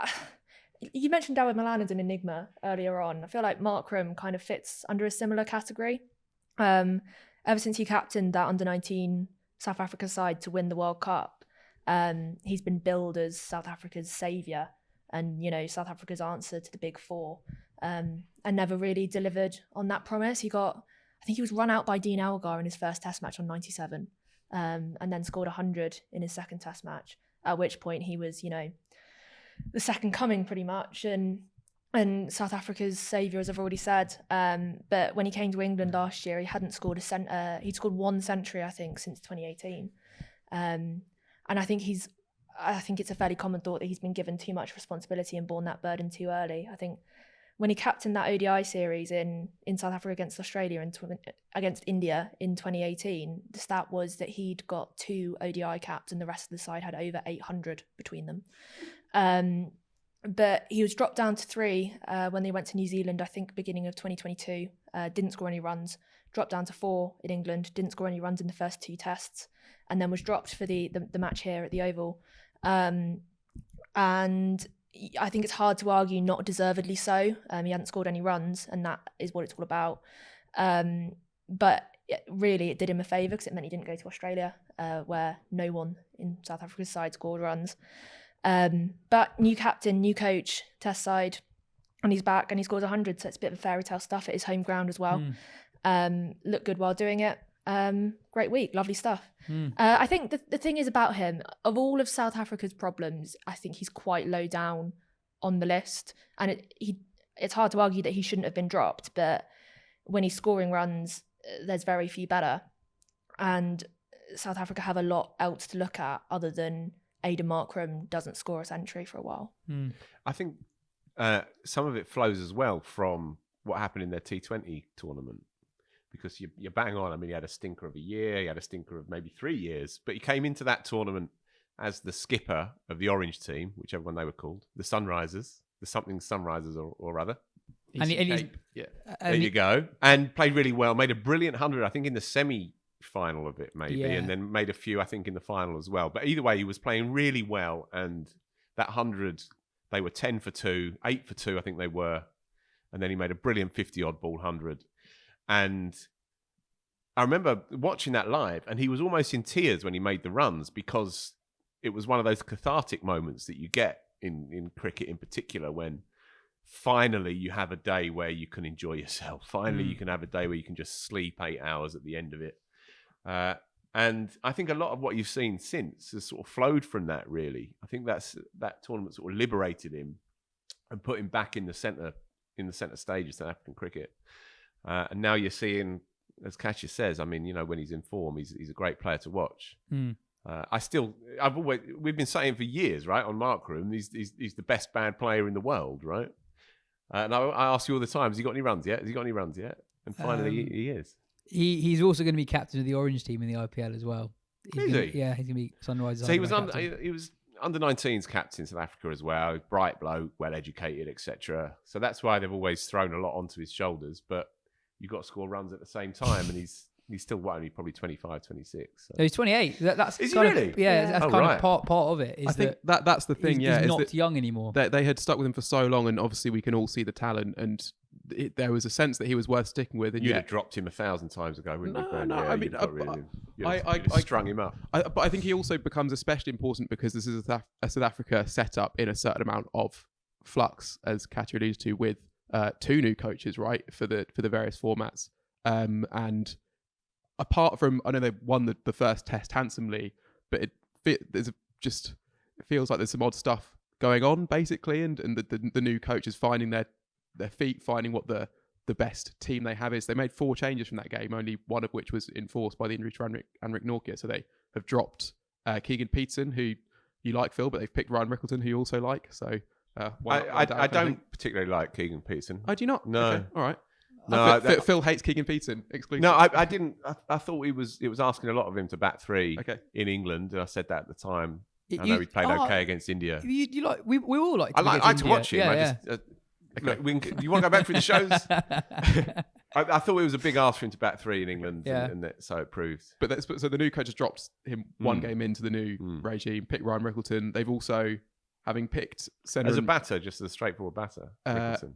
you mentioned Dawid Malan as an enigma earlier on. I feel like Markram kind of fits under a similar category. Ever since he captained that under-19 South Africa side to win the World Cup, he's been billed as South Africa's saviour and, you know, South Africa's answer to the big four, and never really delivered on that promise. I think he was run out by Dean Elgar in his first Test match on 97, and then scored 100 in his second Test match, at which point he was, you know, the second coming pretty much, and South Africa's saviour, as I've already said. But when he came to England last year, he hadn't scored he'd scored one century, I think, since 2018. And I think it's a fairly common thought that he's been given too much responsibility and borne that burden too early. I think when he captained that ODI series in South Africa against Australia and against India in 2018, the stat was that he'd got 2 ODI caps and the rest of the side had over 800 between them. But he was dropped down to 3 when they went to New Zealand, I think beginning of 2022, didn't score any runs, dropped down to 4 in England, didn't score any runs in the first 2 tests, and then was dropped for the match here at the Oval. And I think it's hard to argue not deservedly so. He hadn't scored any runs, and that is what it's all about. But really, it did him a favour because it meant he didn't go to Australia, where no one in South Africa's side scored runs. But new captain, new coach, Test side, and he's back and he scores 100, so it's a bit of fairy tale stuff at his home ground as well. Looked good while doing it. Great week, lovely stuff. I think the thing is about him, of all of South Africa's problems, I think he's quite low down on the list, and it's hard to argue that he shouldn't have been dropped, but when he's scoring runs, there's very few better, and South Africa have a lot else to look at other than Aiden Markram doesn't score a century for a while. I think some of it flows as well from what happened in their T20 tournament, because you're bang on. I mean, he had a stinker of a year, he had a stinker of maybe 3 years, but he came into that tournament as the skipper of the Orange team, whichever one they were called, the Sunrisers, the something Sunrisers or other. And there you go. And played really well, made a brilliant 100, I think, in the semi-final of it, maybe, and then made a few, I think, in the final as well. But either way, he was playing really well, and that 100, they were 10 for 2, 8 for 2, I think they were, and then he made a brilliant 50-odd ball 100. And I remember watching that live, and he was almost in tears when he made the runs, because it was one of those cathartic moments that you get in cricket in particular, when finally you have a day where you can enjoy yourself. Finally, you can have a day where you can just sleep 8 hours at the end of it. And I think a lot of what you've seen since has sort of flowed from that, really. I think that tournament sort of liberated him and put him back in the centre stage of South African cricket. And now you're seeing, as Katya says, I mean, when he's in form, he's a great player to watch. We've been saying for years, right, on Markram, he's the best bad player in the world, right? And I ask you all the time, has he got any runs yet? And finally, he is. He's also going to be captain of the Orange team in the IPL as well. Is he? Yeah, he's going to be Sunrisers. So he was under 19s captain in South Africa as well. Bright bloke, well educated, etc. So that's why they've always thrown a lot onto his shoulders. But you've got to score runs at the same time, and he's still only probably 25, 26. So. No, he's 28. That's is kind he really? Of, yeah, that's kind of part of it. I think that's the thing. He's not young anymore. They had stuck with him for so long, and obviously we can all see the talent, and there was a sense that he was worth sticking with. And you'd have dropped him 1,000 times ago, wouldn't you? No. I mean, I strung him up. But I think he also becomes especially important because this is a South Africa set up in a certain amount of flux, as Katya alluded to, with 2 new coaches, right, for the various formats. And apart from, I know they won the first test handsomely, but it feels like there's some odd stuff going on, basically, and the new coach is finding their feet, finding what the best team they have is. They made 4 changes from that game, only one of which was enforced by the injury to Anrik Nortje. So they have dropped Keegan Peterson, who you like, Phil, but they've picked Ryan Rickleton, who you also like. So I don't particularly like Keegan Peterson. Oh, do you not? No. Okay. All right. No, Phil hates Keegan Peterson exclusively. No, I didn't. I thought it was asking a lot of him to bat 3 in England, and I said that at the time. I know he played okay against India. You like? We all like. I like to watch him. Yeah, Look, you want to go back through the shows? I thought it was a big ask for him to bat 3 in England, and so it proved. So the new coach has dropped him one game into the new regime, picked Ryan Rickleton. They've also, having picked centre... As a batter, just as a straightforward batter, Rickleton.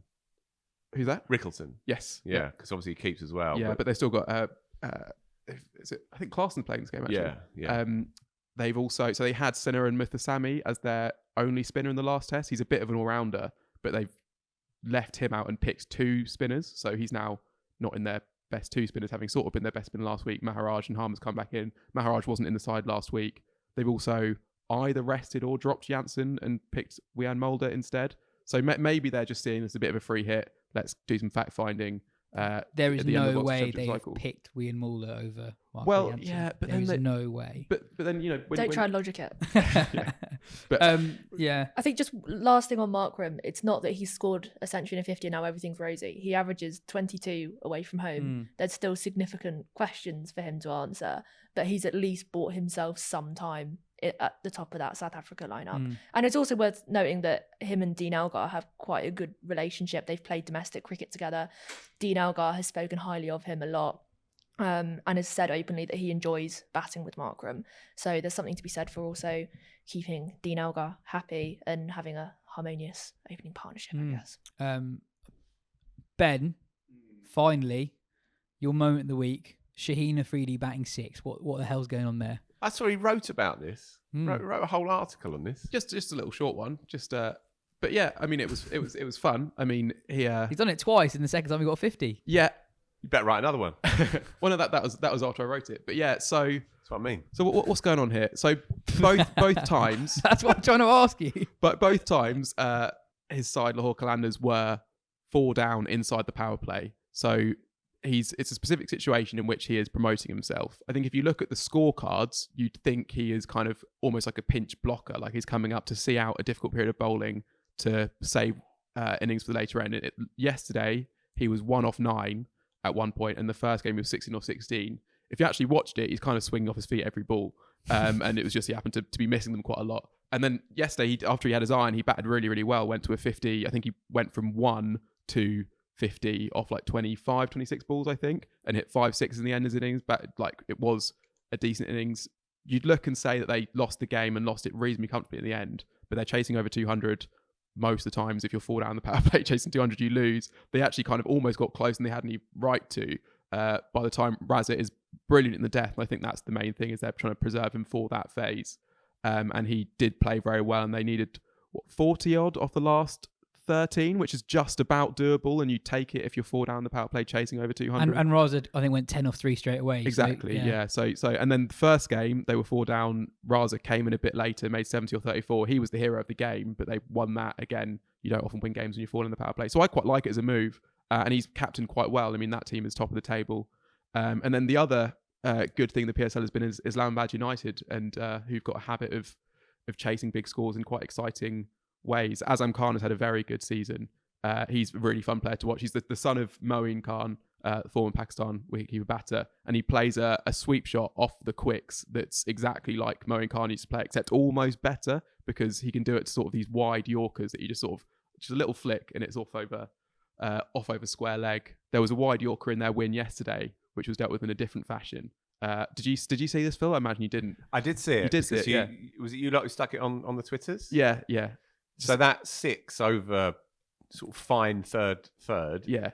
Who's that? Rickleton. Yes. Yeah, because obviously he keeps as well. Yeah, but they've still got... is it? I think Clarkson's playing this game, actually. Yeah. They've also... So they had Sinner and Muthusamy as their only spinner in the last test. He's a bit of an all-rounder, but they've left him out and picked 2 spinners. So he's now not in their best 2 spinners, having sort of been their best spinner last week. Maharaj and Harmer's come back in. Maharaj wasn't in the side last week. They've also either rested or dropped Janssen and picked Wian Mulder instead. So maybe they're just seeing this as a bit of a free hit. Let's do some fact finding. There is no way they've picked Wian Mulder over Mark Janssen. Yeah, but there is no way. But then don't try and logic it. But I think just last thing on Markram, it's not that he's scored a century and a 50 and now everything's rosy. He averages 22 away from home. There's still significant questions for him to answer, but he's at least bought himself some time at the top of that South Africa lineup. And it's also worth noting that him and Dean Elgar have quite a good relationship. They've played domestic cricket together. Dean Elgar has spoken highly of him a lot, and has said openly that he enjoys batting with Markram. So there's something to be said for also keeping Dean Elgar happy and having a harmonious opening partnership, I guess. Ben, finally, your moment of the week. Shaheen Afridi batting 6. What the hell's going on there? I saw he wrote about this. Wrote a whole article on this. Just a little short one. But yeah, I mean, it was fun. I mean, he's done it twice. In the second time, he got a 50. Yeah, you better write another one. Well, no, that was after I wrote it. But yeah, so that's what I mean. So what's going on here? So both times. That's what I'm trying to ask you. But both times, his side Lahore Qalandars were 4 down inside the power play. So it's a specific situation in which he is promoting himself. I think if you look at the scorecards, you'd think he is kind of almost like a pinch blocker, like he's coming up to see out a difficult period of bowling to save innings for the later end. Yesterday, he was 1 off 9 at one point, and the first game he was 16 off 16. If you actually watched it, he's kind of swinging off his feet every ball, and it was just he happened to be missing them quite a lot. And then yesterday, after he had his iron, he batted really, really well, went to a 50. I think he went from 1 to 50 off like 25, 26 balls, I think, and hit 5-6 in the end of his innings. But like, it was a decent innings. You'd look and say that they lost the game and lost it reasonably comfortably at the end, but they're chasing over 200 most of the times. If you're 4 down the power play chasing 200, you lose. They actually kind of almost got close and they had any right to. By the time Razit is brilliant in the death, and I think that's the main thing, is they're trying to preserve him for that phase. And he did play very well, and they needed 40 odd off the last 13, which is just about doable, and you take it if you're 4 down the power play chasing over 200. And Raza, I think, went 10 off 3 straight away. Exactly, yeah. So and then the first game they were 4 down. Raza came in a bit later, made 70 or 34. He was the hero of the game, but they won that again. You don't often win games when you fall in the power play, so I quite like it as a move. And he's captained quite well. I mean, that team is top of the table. And then the other good thing the PSL has been is Islamabad United, and who've got a habit of chasing big scores in quite exciting ways. Azam Khan has had a very good season. He's a really fun player to watch. He's the son of Moeen Khan, former Pakistan wicketkeeper batter, and he plays a sweep shot off the quicks that's exactly like Moeen Khan used to play, except almost better, because he can do it to sort of these wide Yorkers that you just a little flick and it's off over square leg. There was a wide Yorker in their win yesterday, which was dealt with in a different fashion. Did you see this, Phil? I imagine you didn't. I did see it. You did see it, yeah. Was it you lot who stuck it on the Twitters? Yeah. So that 6 over sort of fine third. Yeah.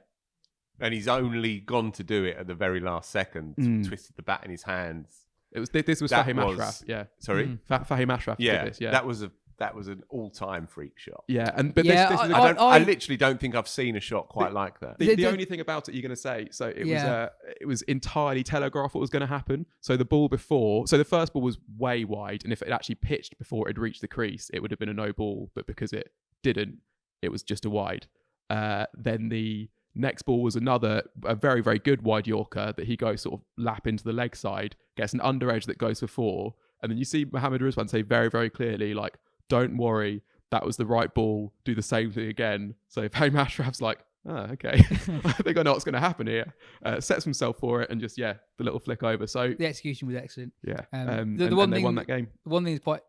And he's only gone to do it at the very last second, twisted the bat in his hands. This was Fahim Ashraf, yeah. Sorry? Fahim Ashraf did this, yeah. That was an all-time freak shot. Yeah, I literally don't think I've seen a shot quite like that. The only thing about it you're going to say, so it was entirely telegraphed what was going to happen. So the first ball was way wide, and if it actually pitched before it had reached the crease, it would have been a no ball. But because it didn't, it was just a wide. Then the next ball was a very, very good wide Yorker that he goes sort of lap into the leg side, gets an under edge that goes for 4, and then you see Mohammed Rizwan say very, very clearly, like, don't worry, that was the right ball, do the same thing again. So Fahim Ashraf's like, okay, I think I know what's going to happen here. Sets himself for it and just, the little flick over. So the execution was excellent. Yeah. And they won that game. The one thing that's quite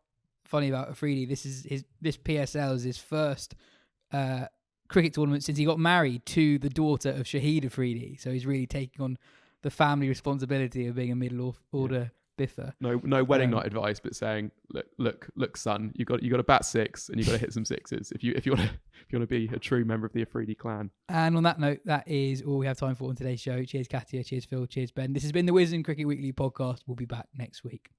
funny about Afridi, this PSL is his first cricket tournament since he got married to the daughter of Shaheen Afridi. So he's really taking on the family responsibility of being a middle order biffer. No wedding night advice, but saying, look, son, you got to bat 6 and you got to hit some 6s if you want to be a true member of the Afridi clan. And on that note, that is all we have time for on today's show. Cheers, Katya. Cheers, Phil. Cheers, Ben. This has been the Wisden Cricket Weekly podcast. We'll be back next week.